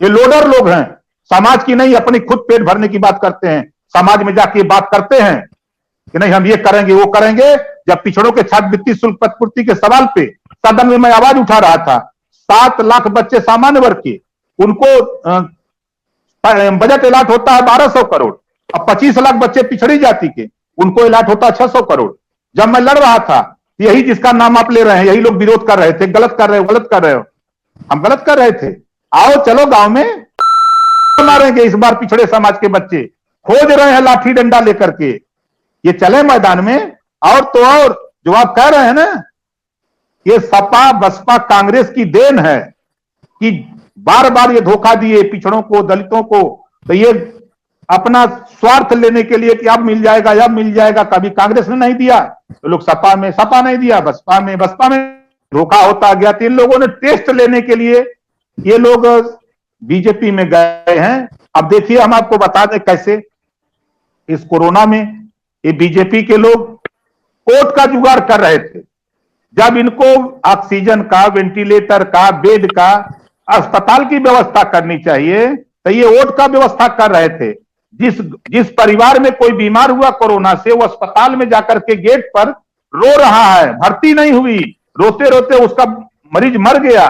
ये लोडर लोग हैं, समाज की नहीं, अपनी खुद पेट भरने की बात करते हैं। समाज में जाके बात करते हैं कि नहीं हम ये करेंगे वो करेंगे। जब पिछड़ों के छात्रवृत्ति शुल्क प्रतिपूर्ति के सवाल पे सदन में मैं आवाज उठा रहा था, 7 लाख बच्चे सामान्य वर्ग के, उनको बजट अलाट होता है 1200 करोड़। अब 25 लाख बच्चे पिछड़ी जाति के, उनको अलाट होता है 600 करोड़। जब मैं लड़ रहा था, यही जिसका नाम आप ले रहे हैं, यही लोग विरोध कर रहे थे, गलत कर रहे हो, गलत कर रहे हो। हम गलत कर रहे थे। आओ चलो गांव में मारेंगे इस बार पिछड़े समाज के बच्चे, खोज रहे हैं लाठी डंडा लेकर के, ये चले मैदान में। और तो और जो आप कह रहे हैं ना, ये सपा बसपा कांग्रेस की देन है कि बार बार ये धोखा दिए पिछड़ों को, दलितों को। तो ये अपना स्वार्थ लेने के लिए कि अब मिल जाएगा, अब मिल जाएगा। कभी कांग्रेस ने नहीं दिया तो लोग सपा में, सपा नहीं दिया बसपा में धोखा होता गया। 3 लोगों ने टेस्ट लेने के लिए ये लोग बीजेपी में गए हैं। अब देखिए हम आपको बता दें कैसे इस कोरोना में ये बीजेपी के लोग कोर्ट का जुगाड़ कर रहे थे। जब इनको ऑक्सीजन का, वेंटिलेटर का, बेड का, अस्पताल की व्यवस्था करनी चाहिए तो ये वोट का व्यवस्था कर रहे थे। जिस परिवार में कोई बीमार हुआ कोरोना से, वो अस्पताल में जाकर के गेट पर रो रहा है, भर्ती नहीं हुई, रोते रोते उसका मरीज मर गया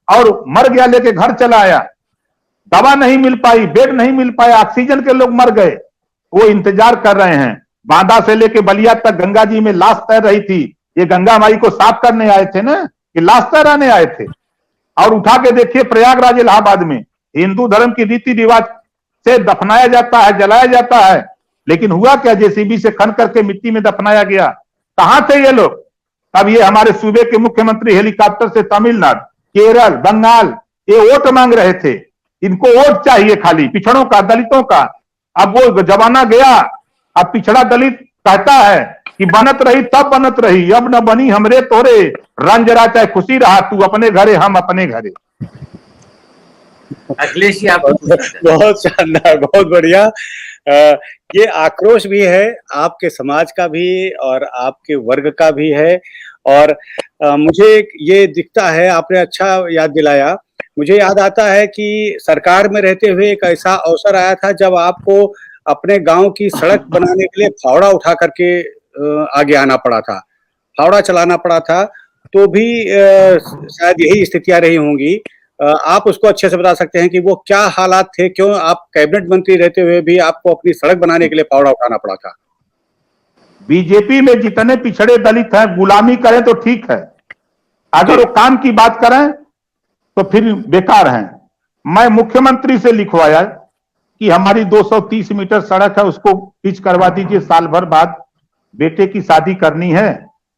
और मर गया लेके घर चला आया। दवा नहीं मिल पाई, बेड नहीं मिल पाया, ऑक्सीजन के लोग मर गए। वो इंतजार कर रहे हैं। बांदा से लेके बलिया तक गंगा जी में लाश तैर रही थी। ये गंगा माई को साफ करने आए थे ना, ये लाश तैराने आए थे। और उठा के देखिए प्रयागराज इलाहाबाद में हिंदू धर्म की रीति रिवाज से दफनाया जाता है, जलाया जाता है, लेकिन हुआ क्या? जेसीबी से खन करके मिट्टी में दफनाया गया। कहां थे ये लोग? अब ये हमारे सूबे के मुख्यमंत्री हेलीकॉप्टर से तमिलनाडु, केरल, बंगाल ये वोट मांग रहे थे। इनको वोट चाहिए खाली पिछड़ों का, दलितों का। अब वो जमाना गया। अब पिछड़ा दलित कहता है कि बनत रही तब बनत रही, अब न बनी हमरे तोरे, रंजरा चाहे खुशी रहा, तू अपने घरे हम अपने घरे। अखिलेश जी आप बहुत शानदार, बहुत बढ़िया। ये आक्रोश भी है आपके समाज का भी और आपके वर्ग का भी है। और मुझे ये दिखता है, आपने अच्छा याद दिलाया। मुझे याद आता है कि सरकार में रहते हुए एक ऐसा अवसर आया था जब आपको अपने गांव की सड़क बनाने के लिए फावड़ा उठा करके आगे आना पड़ा था, फावड़ा चलाना पड़ा था। तो भी शायद यही स्थितियां रही होंगी। आप उसको अच्छे से बता सकते हैं कि वो क्या हालात थे, क्यों आप कैबिनेट मंत्री रहते हुए भी आपको अपनी सड़क बनाने के लिए फावड़ा उठाना पड़ा था? बीजेपी में जितने पिछड़े दलित हैं, गुलामी करें तो ठीक है, अगर वो काम की बात करें तो फिर बेकार हैं। मैं मुख्यमंत्री से लिखवाया कि हमारी 230 मीटर सड़क है, उसको पिच करवा दीजिए, साल भर बाद बेटे की शादी करनी है,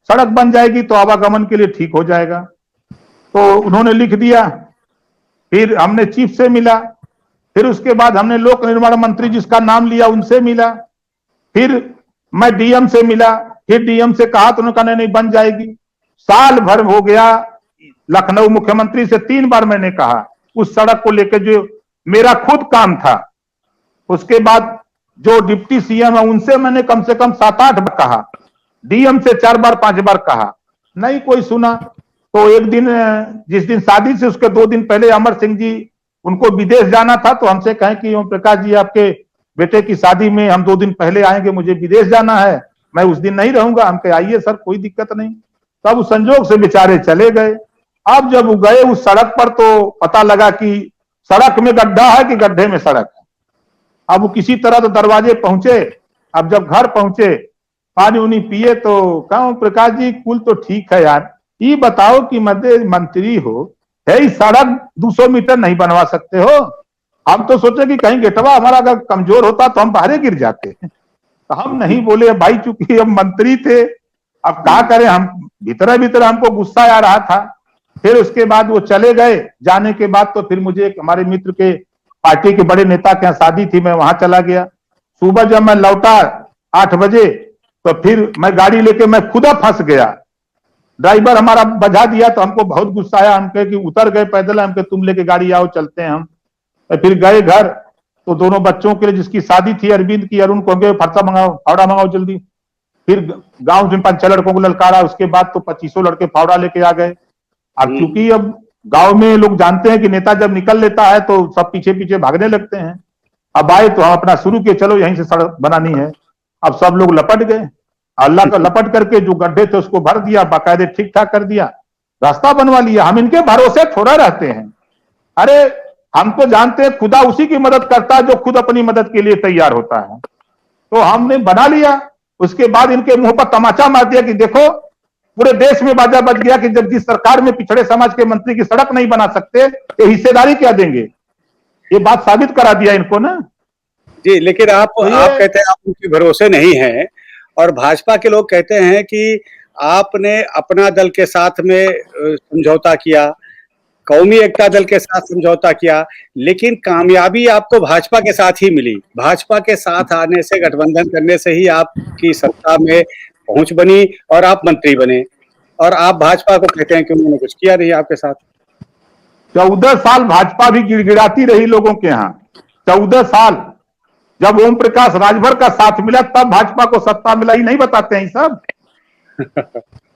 सड़क बन जाएगी तो आवागमन के लिए ठीक हो जाएगा। तो उन्होंने लिख दिया। फिर हमने चीफ से मिला, फिर उसके बाद हमने लोक निर्माण मंत्री जिसका नाम लिया उनसे मिला, फिर मैं डीएम से मिला, फिर डीएम से कहा तो उन्होंने कहा नहीं बन जाएगी। साल भर हो गया। लखनऊ मुख्यमंत्री से 3 बार मैंने कहा उस सड़क को लेकर, जो मेरा खुद काम था। उसके बाद जो डिप्टी सीएम है उनसे मैंने कम से कम 7-8 बार कहा, डीएम से 4 बार 5 बार कहा, नहीं कोई सुना। तो एक दिन, जिस दिन शादी से उसके 2 दिन पहले अमर सिंह जी, उनको विदेश जाना था, तो हमसे कहें कि ओम प्रकाश जी आपके बेटे की शादी में हम 2 दिन पहले आएंगे, मुझे विदेश जाना है, मैं उस दिन नहीं रहूंगा। हम कहे आइए सर, कोई दिक्कत नहीं। तब उस संजोग से बेचारे चले गए। अब जब वो गए उस सड़क पर तो पता लगा कि सड़क में गड्ढा है कि गड्ढे में सड़क है। अब वो किसी तरह तो दरवाजे पहुंचे। अब जब घर पहुंचे, पानी उनी पिए तो कहा प्रकाश जी कुल तो ठीक है यार, ये बताओ कि मध्य मंत्री हो है, सड़क 200 मीटर नहीं बनवा सकते हो? हम तो सोचे कि कहीं गेटवा हमारा अगर कमजोर होता तो हम बाहर गिर जाते। तो हम नहीं बोले भाई, चूंकि हम मंत्री थे, अब क्या करें, हम भीतर भीतर हमको गुस्सा आ रहा था। फिर उसके बाद वो चले गए। जाने के बाद तो फिर मुझे एक हमारे मित्र के पार्टी के बड़े नेता के यहाँ शादी थी, मैं वहां चला गया। सुबह जब मैं लौटा 8 बजे, तो फिर मैं गाड़ी लेके मैं खुदा फंस गया। ड्राइवर हमारा बजा दिया तो हमको बहुत गुस्सा आया। हम कहे कि उतर गए पैदल, हम कहे तुम लेके गाड़ी आओ चलते हैं हम। तो फिर गए घर, तो दोनों बच्चों के लिए जिसकी शादी थी अरविंद की, अरुण को फरसा मंगाओ, फावड़ा मंगाओ जल्दी। फिर गांव में 5-6 लड़कों को ललकारा, उसके बाद तो 25 लड़के फावड़ा लेके आ गए। अब चूंकि अब गांव में लोग जानते हैं कि नेता जब निकल लेता है तो सब पीछे पीछे भागने लगते हैं। अब आए तो हम अपना शुरू किए, चलो यहीं से सड़क बनानी है। अब सब लोग लपट गए, अल्लाह का लपट करके जो गड्ढे थे उसको भर दिया, बाकायदे ठीक ठाक कर दिया, रास्ता बनवा लिया। हम इनके भरोसे थोड़ा रहते हैं। अरे हम तो जानते हैं खुदा उसी की मदद करता है जो खुद अपनी मदद के लिए तैयार होता है। तो हमने बना लिया। उसके बाद इनके मुंह पर तमाचा मार दिया कि देखो पूरे देश में बाजा बज गया कि जब जिस सरकार में पिछड़े समाज के मंत्री की सड़क नहीं बना सकते तो हिस्सेदारी क्या देंगे। ये बात साबित करा दिया इनको ना जी। लेकिन आप कहते हैं आप उनके भरोसे नहीं हैं, और भाजपा के लोग कहते हैं कि आपने अपना दल के साथ में समझौता किया, कौमी एकता दल के साथ समझौता किया, लेकिन कामयाबी आपको भाजपा के साथ ही मिली। भाजपा के साथ आने से, गठबंधन करने से ही आपकी सत्ता में पहुंच बनी और आप मंत्री बने, और आप भाजपा को कहते हैं कि उन्होंने कुछ किया नहीं आपके साथ। 14 साल भाजपा भी गिड़गिड़ाती रही लोगों के यहाँ। 14 साल जब ओम प्रकाश राजभर का साथ मिला तब भाजपा को सत्ता मिला। ही नहीं बताते हैं सब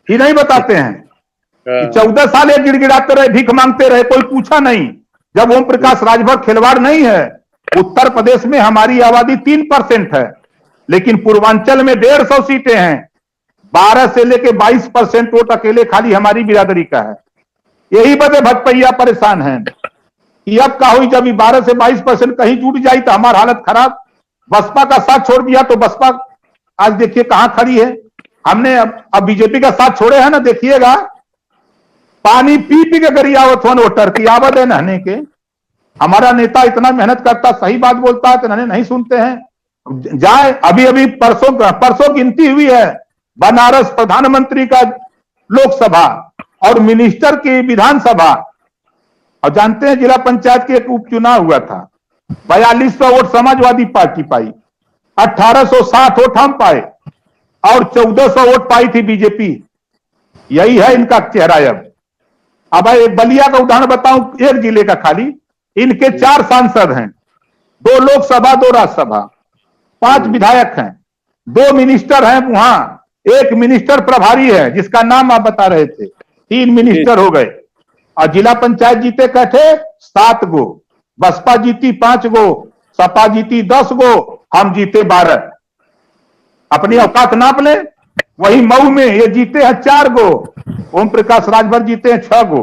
ही नहीं बताते हैं। 14 साल ये गिड़गिड़ाते रहे, भीख मांगते रहे, कोई पूछा नहीं। जब ओम प्रकाश राजभर खिलवाड़ नहीं है। उत्तर प्रदेश में हमारी आबादी 3% है, लेकिन पूर्वांचल में 150 सीटें हैं। 12 से लेके 22% वोट अकेले खाली हमारी बिरादरी का है। यही वजह भटपैया परेशान है कि अब का हुई जब 12 से 22% कहीं जुट जाई तो हमारी हालत खराब। बसपा का साथ छोड़ दिया तो बसपा आज देखिए कहां खड़ी है। हमने अब बीजेपी का साथ छोड़े हैं ना, देखिएगा पानी पी पी के गरियावत वोटर की आवत है नहने के। हमारा नेता इतना मेहनत करता, सही बात बोलता है तो नहीं सुनते हैं। जाए अभी परसों गिनती हुई है बनारस प्रधानमंत्री का लोकसभा और मिनिस्टर की विधानसभा। और जानते हैं जिला पंचायत के एक उपचुनाव हुआ था, 4200 वोट समाजवादी पार्टी पाई, 1860 वोट हम पाए और 1400 वोट पाई थी बीजेपी। यही है इनका चेहरा। अब एक बलिया का उदाहरण बताऊं, एक जिले का खाली, इनके 4 सांसद हैं, 2 लोकसभा 2 राज्यसभा, 5 विधायक हैं, 2 मिनिस्टर हैं वहां, 1 मिनिस्टर प्रभारी है जिसका नाम आप बता रहे थे, 3 मिनिस्टर हो गए। और जिला पंचायत जीते कैसे 7 गो, बसपा जीती 5 गो, सपा जीती 10 गो, हम जीते 12। अपनी औकात नाप ले। वही मऊ में ये जीते हैं 4 गो, ओम प्रकाश राजभर जीते हैं 6 गो।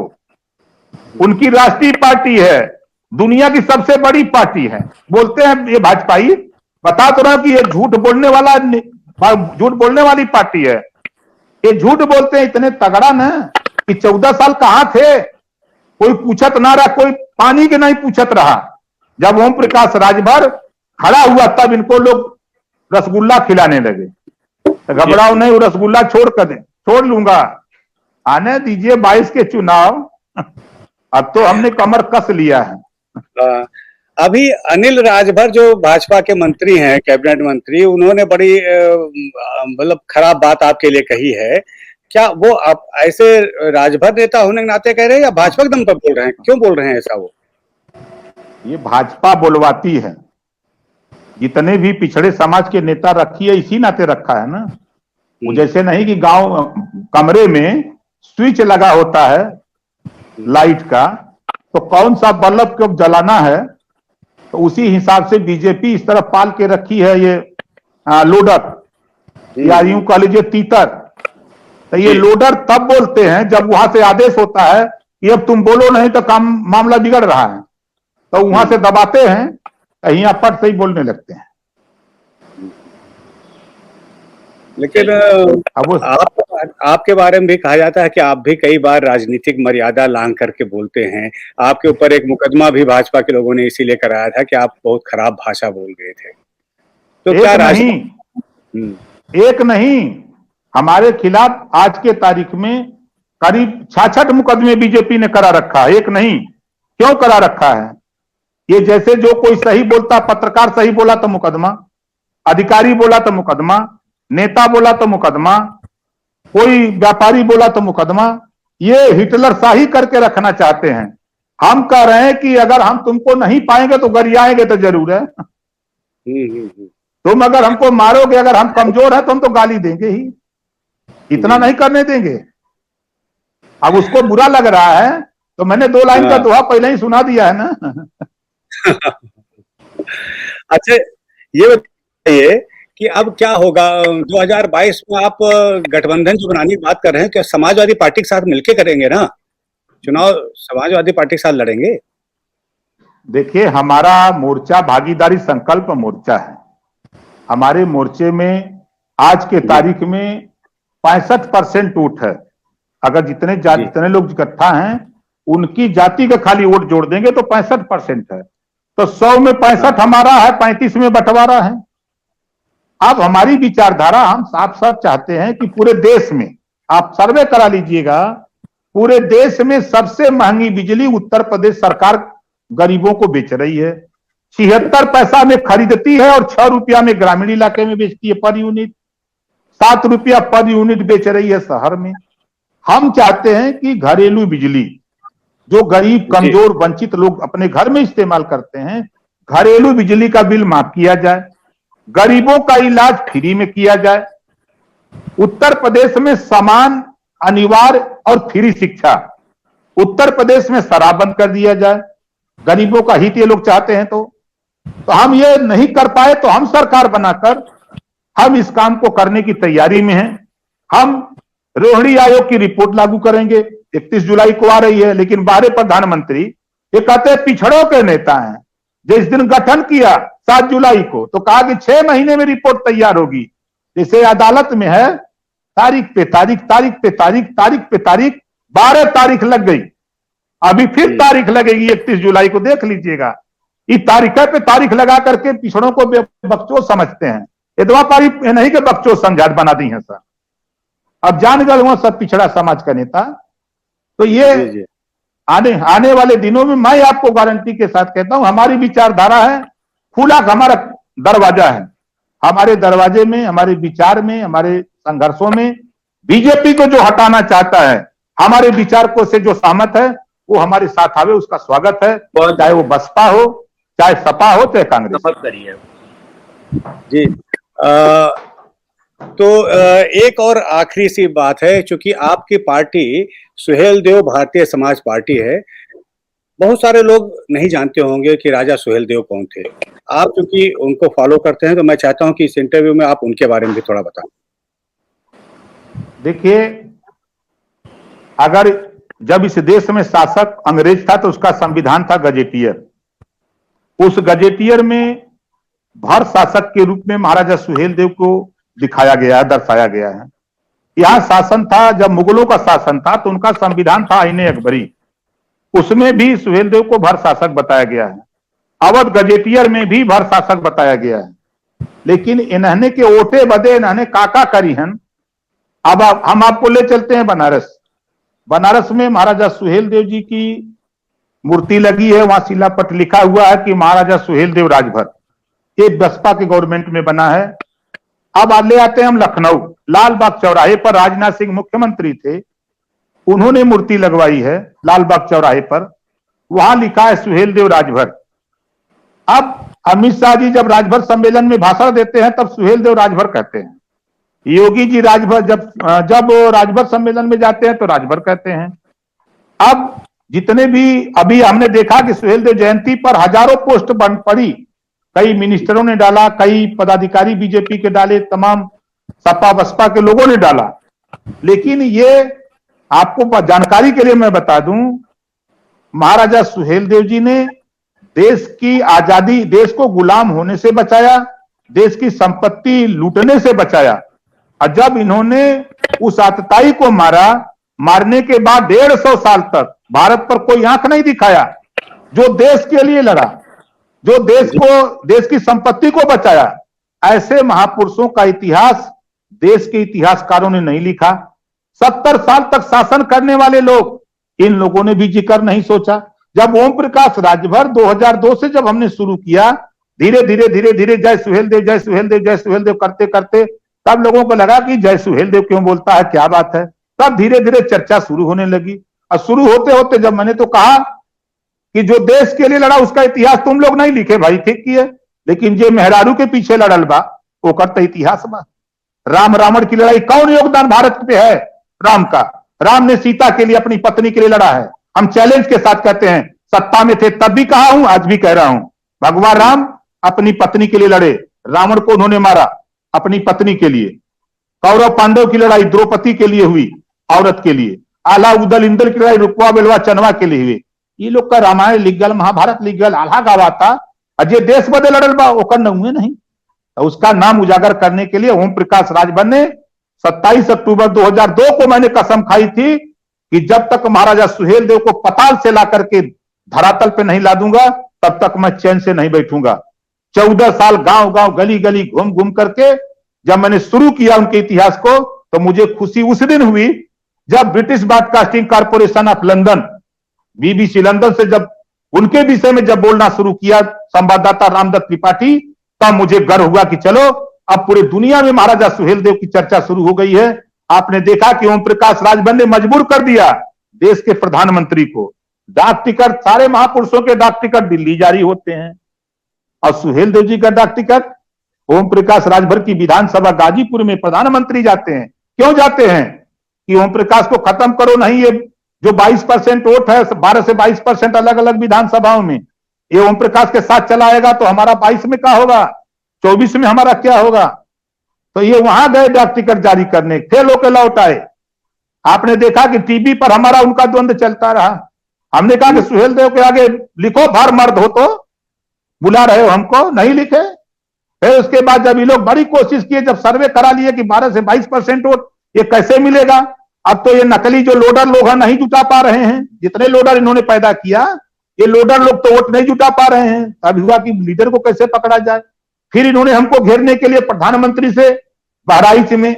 उनकी राष्ट्रीय पार्टी है, दुनिया की सबसे बड़ी पार्टी है। बोलते हैं ये भाजपाई, बता तो रहा कि ये झूठ बोलने वाली पार्टी है। ये झूठ बोलते हैं इतने तगड़ा ना कि 14 साल कहां थे, कोई पूछत ना रहा, कोई पानी के नहीं पूछत रहा। जब ओम प्रकाश राजभर खड़ा हुआ तब इनको लोग रसगुल्ला खिलाने लगे। घबराओ नहीं, वो रसगुल्ला छोड़ लूंगा, आने दीजिए 22 के चुनाव। अब तो हमने कमर कस लिया है। अभी अनिल राजभर जो भाजपा के मंत्री हैं, कैबिनेट मंत्री, उन्होंने बड़ी मतलब खराब बात आपके लिए कही है। क्या वो आप ऐसे राजभर नेता होने के नाते कह रहे हैं या भाजपा के दम पर बोल रहे हैं? क्यों बोल रहे हैं ऐसा? वो ये भाजपा बोलवाती है। जितने भी पिछड़े समाज के नेता रखी है इसी नाते रखा है ना। वो जैसे नहीं कि गांव कमरे में स्विच लगा होता है लाइट का, तो कौन सा बल्ब कब जलाना है, तो उसी हिसाब से बीजेपी इस तरह पाल के रखी है ये लोडर, या यूं कह लीजिए तीतर। तो ये लोडर तब बोलते हैं जब वहां से आदेश होता है कि अब तुम बोलो नहीं तो काम मामला बिगड़ रहा है, तो वहां से दबाते हैं, कहीं पट से ही बोलने लगते हैं। लेकिन आपके बारे में भी कहा जाता है कि आप भी कई बार राजनीतिक मर्यादा लांघ करके बोलते हैं। आपके ऊपर एक मुकदमा भी भाजपा के लोगों ने इसीलिए कराया था कि आप बहुत खराब भाषा बोल गए थे। तो क्या एक नहीं, हमारे खिलाफ आज के तारीख में करीब 66 मुकदमे बीजेपी ने करा रखा है। एक नहीं, क्यों करा रखा है? ये जैसे जो कोई सही बोलता, पत्रकार सही बोला तो मुकदमा, अधिकारी बोला तो मुकदमा, नेता बोला तो मुकदमा, कोई व्यापारी बोला तो मुकदमा। ये हिटलर शाही करके रखना चाहते हैं। हम कह रहे हैं कि अगर हम तुमको नहीं पाएंगे तो गरियाएंगे तो जरूर है। तुम अगर हमको मारोगे, अगर हम कमजोर हैं तो हम तो गाली देंगे ही, इतना नहीं करने देंगे। अब उसको बुरा लग रहा है तो मैंने 2 लाइन का दोहा पहले ही सुना दिया है ना। अच्छा, ये बताइए कि अब क्या होगा 2022 में? आप गठबंधन जो बनाने की बात कर रहे हैं, क्या समाजवादी पार्टी के साथ मिलकर करेंगे ना चुनाव? समाजवादी पार्टी के साथ लड़ेंगे? देखिए, हमारा मोर्चा भागीदारी संकल्प मोर्चा है। हमारे मोर्चे में आज के तारीख में 65% वोट है। अगर जितने लोग इकट्ठा हैं उनकी जाति का खाली वोट जोड़ देंगे तो 65% है। तो 100 में 65 हमारा है, 35 में बंटवारा है। अब हमारी विचारधारा, हम साफ साफ चाहते हैं कि पूरे देश में, आप सर्वे करा लीजिएगा, पूरे देश में सबसे महंगी बिजली उत्तर प्रदेश सरकार गरीबों को बेच रही है। 76 पैसा में खरीदती है और 6 रुपया में ग्रामीण इलाके में बेचती है पर यूनिट, 7 रुपया पर यूनिट बेच रही है शहर में। हम चाहते हैं कि घरेलू बिजली जो गरीब, कमजोर, वंचित लोग अपने घर में इस्तेमाल करते हैं, घरेलू बिजली का बिल माफ किया जाए, गरीबों का इलाज फ्री में किया जाए, उत्तर प्रदेश में समान, अनिवार्य और फ्री शिक्षा, उत्तर प्रदेश में शराब बंद कर दिया जाए। गरीबों का हित ये लोग चाहते हैं। तो हम ये नहीं कर पाए तो हम सरकार बनाकर हम इस काम को करने की तैयारी में हैं। हम रोहिणी आयोग की रिपोर्ट लागू करेंगे, 31 जुलाई को आ रही है। लेकिन बाहरे प्रधानमंत्री ये कहते हैं पिछड़ों के नेता हैं। जिस दिन गठन किया 7 जुलाई को तो कहा कि 6 महीने में रिपोर्ट तैयार होगी। जैसे अदालत में है, तारीख पे तारीख, तारीख पे तारीख, तारीख पे तारीख, 12 तारीख लग गई। अभी फिर तारीख लगेगी 31 जुलाई को, देख लीजिएगा। इस तारीख पे तारीख लगा करके पिछड़ों को बकचोद समझते हैं। इतवा पारी नहीं कि बकचोद समझाट बना दी है सर। अब जान गए वहां सब पिछड़ा समाज का नेता। तो ये आने वाले दिनों में मैं आपको गारंटी के साथ कहता हूं, हमारी विचारधारा है, खुला हमारा दरवाजा है। हमारे दरवाजे में, हमारे विचार में, हमारे संघर्षों में बीजेपी को जो हटाना चाहता है, हमारे विचारकों से जो सहमत है, वो हमारे साथ आवे, उसका स्वागत है। चाहे वो बसपा हो, चाहे सपा हो, चाहे कांग्रेस। करिए जी। तो एक और आखिरी सी बात है, चूंकि आपकी पार्टी सुहेलदेव भारतीय समाज पार्टी है, बहुत सारे लोग नहीं जानते होंगे कि राजा सुहेलदेव कौन थे। आप चूंकि उनको फॉलो करते हैं तो मैं चाहता हूं कि इस इंटरव्यू में आप उनके बारे में भी थोड़ा बताएं। देखिए, अगर जब इस देश में शासक अंग्रेज था तो उसका संविधान था गजेटियर। उस गजेटियर में भर शासक के रूप में महाराजा सुहेलदेव को दिखाया गया है, दर्शाया गया है। यहां शासन था, जब मुगलों का शासन था तो उनका संविधान था आईने अकबरी, उसमें भी सुहेलदेव को भर शासक बताया गया है। अवध गजेटियर में भी भर शासक बताया गया है। लेकिन इन्हने के ओटे बदे इन्हने काका करी हन। अब हम आपको ले चलते हैं बनारस। बनारस में महाराजा सुहेलदेव जी की मूर्ति लगी है, वहां शिलापट लिखा हुआ है कि महाराजा सुहेलदेव राजभर। ये बसपा के गवर्नमेंट में बना है। अब ले आते हैं हम लखनऊ, लाल बाग चौराहे पर राजनाथ सिंह मुख्यमंत्री थे, उन्होंने मूर्ति लगवाई है लाल बाग चौराहे पर, वहां लिखा है सुहेलदेव राजभर। अब अमित शाह जी जब राजभर सम्मेलन में भाषण देते हैं तब सुहेलदेव राजभर कहते हैं। योगी जी राजभर जब राजभर सम्मेलन में जाते हैं तो राजभर कहते हैं। अब जितने भी अभी हमने देखा कि सुहेलदेव जयंती पर हजारों पोस्ट बन पड़ी, कई मिनिस्टरों ने डाला, कई पदाधिकारी बीजेपी के डाले, तमाम सपा बसपा के लोगों ने डाला। लेकिन ये आपको जानकारी के लिए मैं बता दूं, महाराजा सुहेलदेव जी ने देश की आजादी, देश को गुलाम होने से बचाया, देश की संपत्ति लूटने से बचाया। और जब इन्होंने उस आतताई को मारा, मारने के बाद 150 साल तक भारत पर कोई आंख नहीं दिखाया। जो देश के लिए लड़ा, जो देश की संपत्ति को बचाया, ऐसे महापुरुषों का इतिहास देश के इतिहासकारों ने नहीं लिखा। 70 साल तक शासन करने वाले लोग, इन लोगों ने भी जिक्र नहीं सोचा। जब ओम प्रकाश राजभर 2002 से जब हमने शुरू किया, धीरे धीरे धीरे धीरे जय सुहेलदेव, जय सुहेलदेव, जय सुहेलदेव करते करते तब लोगों को लगा कि जय सुहेलदेव क्यों बोलता है, क्या बात है। तब धीरे धीरे चर्चा शुरू होने लगी, और शुरू होते होते जब मैंने तो कहा कि जो देश के लिए लड़ा उसका इतिहास तुम लोग नहीं लिखे भाई, ठीक किए, लेकिन जो मेहरारू के पीछे लड़ल बा वो करता इतिहास बा। राम रावण की लड़ाई, कौन योगदान भारत पे है राम का? राम ने सीता के लिए, अपनी पत्नी के लिए लड़ा है। हम चैलेंज के साथ कहते हैं, सत्ता में थे तब भी कहा हूं, आज भी कह रहा हूं, भगवान राम अपनी पत्नी के लिए लड़े। रावण को उन्होंने मारा अपनी पत्नी के लिए। कौरव पांडव की लड़ाई द्रौपदी के लिए हुई, औरत के लिए। आला उदल इंदल की लड़ाई रुकवा बेलवा चनवा के लिए हुई। ये लोग का रामायण लिख गल, महाभारत लिख गल, आल्हा गावा था, अजय देश बदे लड़ल बा ओकर नहुए नहीं। तो उसका नाम उजागर करने के लिए ओम प्रकाश राजभर ने 27 अक्टूबर 2002 को मैंने कसम खाई थी कि जब तक महाराजा सुहेलदेव को पताल से ला करके धरातल पे नहीं ला दूंगा तब तक मैं चैन से नहीं बैठूंगा। 14 साल गांव गांव गली गली घूम घूम करके जब मैंने शुरू किया उनके इतिहास को, तो मुझे खुशी उस दिन हुई जब British broadcasting corporation of London, BBC London से जब उनके विषय में जब बोलना शुरू किया संवाददाता रामदत्त त्रिपाठी, तब मुझे गर्व हुआ कि चलो अब पूरे दुनिया में महाराजा सुहेलदेव की चर्चा शुरू हो गई है। आपने देखा कि ओम प्रकाश राजभर ने मजबूर कर दिया देश के प्रधानमंत्री को। डाक टिकट, सारे महापुरुषों के डाक टिकट दिल्ली जारी होते हैं, और सुहेलदेव जी का डाक टिकट ओम प्रकाश राजभर की विधानसभा गाजीपुर में प्रधानमंत्री जाते हैं। क्यों जाते हैं? कि ओम प्रकाश को खत्म करो, नहीं ये जो 22% वोट है, 12 से 22% अलग अलग विधानसभाओं में, ये ओम प्रकाश के साथ चला आएगा तो हमारा 22 में क्या होगा, 24 में हमारा क्या होगा। तो ये वहां गए डाक टिकट जारी करने, फेल होकर लौट आए। आपने देखा कि टीवी पर हमारा उनका द्वंद्व चलता रहा। हमने कहा कि सुहेलदेव के आगे लिखो, भर मर्द हो तो बुला रहे हो हमको, नहीं लिखे। फिर उसके बाद जब ये लोग बड़ी कोशिश किए, जब सर्वे करा लिए कि 12 से 22% वोट ये कैसे मिलेगा, अब तो ये नकली जो लोडर लोग हैं नहीं जुटा पा रहे हैं। जितने लोडर इन्होंने पैदा किया, ये लोडर लोग तो वोट नहीं जुटा पा रहे हैं। तब हुआ कि लीडर को कैसे पकड़ा जाए। फिर इन्होंने हमको घेरने के लिए प्रधानमंत्री से बहराइच में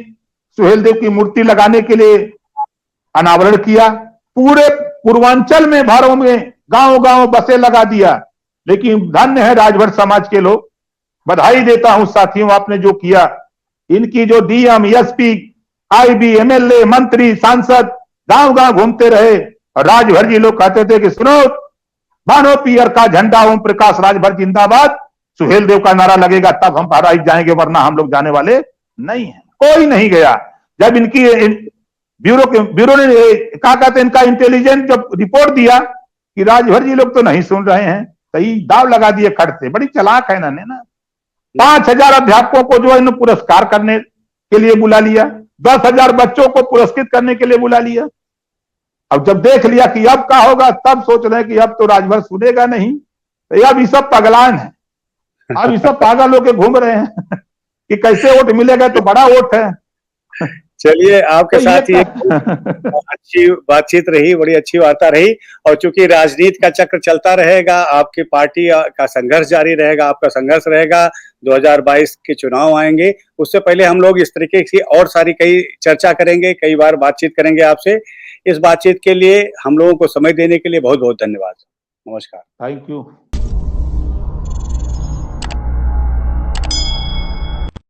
सुहेलदेव की मूर्ति लगाने के लिए अनावरण किया। पूरे पूर्वांचल में, भारों में, गांव गांव बसें लगा दिया। लेकिन धन्य है राजभर समाज के लोग, बधाई देता हूं साथियों, आपने जो किया। इनकी जो डीएम, एसपी, आईबी, एमएलए, मंत्री, सांसद गांव गांव घूमते रहे, और राजभर जी लोग कहते थे कि सुनो, मानो पियर का झंडा, ओम प्रकाश राजभर जिंदाबाद, सुहेलदेव का नारा लगेगा तब हम बहराइच जाएंगे, वरना हम लोग जाने वाले नहीं है। कोई नहीं गया। जब इनकी ब्यूरो ने क्या कहते हैं, इनका इंटेलिजेंस जब रिपोर्ट दिया कि राजभर जी लोग तो नहीं सुन रहे हैं, तो ये दाव लगा दिए खड़ते। बड़ी चालाक है इन्होंने ना। 5000 अध्यापकों को जो है पुरस्कार करने के लिए बुला लिया, 10,000 बच्चों को पुरस्कृत करने के लिए बुला लिया। अब जब देख लिया कि अब क्या होगा, तब सोच रहे हैं कि अब तो राजभर सुनेगा नहीं, तो अब ये सब पगलान है। अब ये सब पागल होके घूम रहे हैं कि कैसे वोट मिलेगा, तो बड़ा वोट है। चलिए, आपके साथ ही अच्छी बातचीत रही, बड़ी अच्छी वार्ता रही। और चूंकि राजनीति का चक्र चलता रहेगा, आपकी पार्टी का संघर्ष जारी रहेगा, आपका संघर्ष रहेगा, 2022 के चुनाव आएंगे, उससे पहले हम लोग इस तरीके की और सारी कई चर्चा करेंगे, कई बार बातचीत करेंगे आपसे। इस बातचीत के लिए हम लोगों को समय देने के लिए बहुत बहुत धन्यवाद। नमस्कार। Thank you.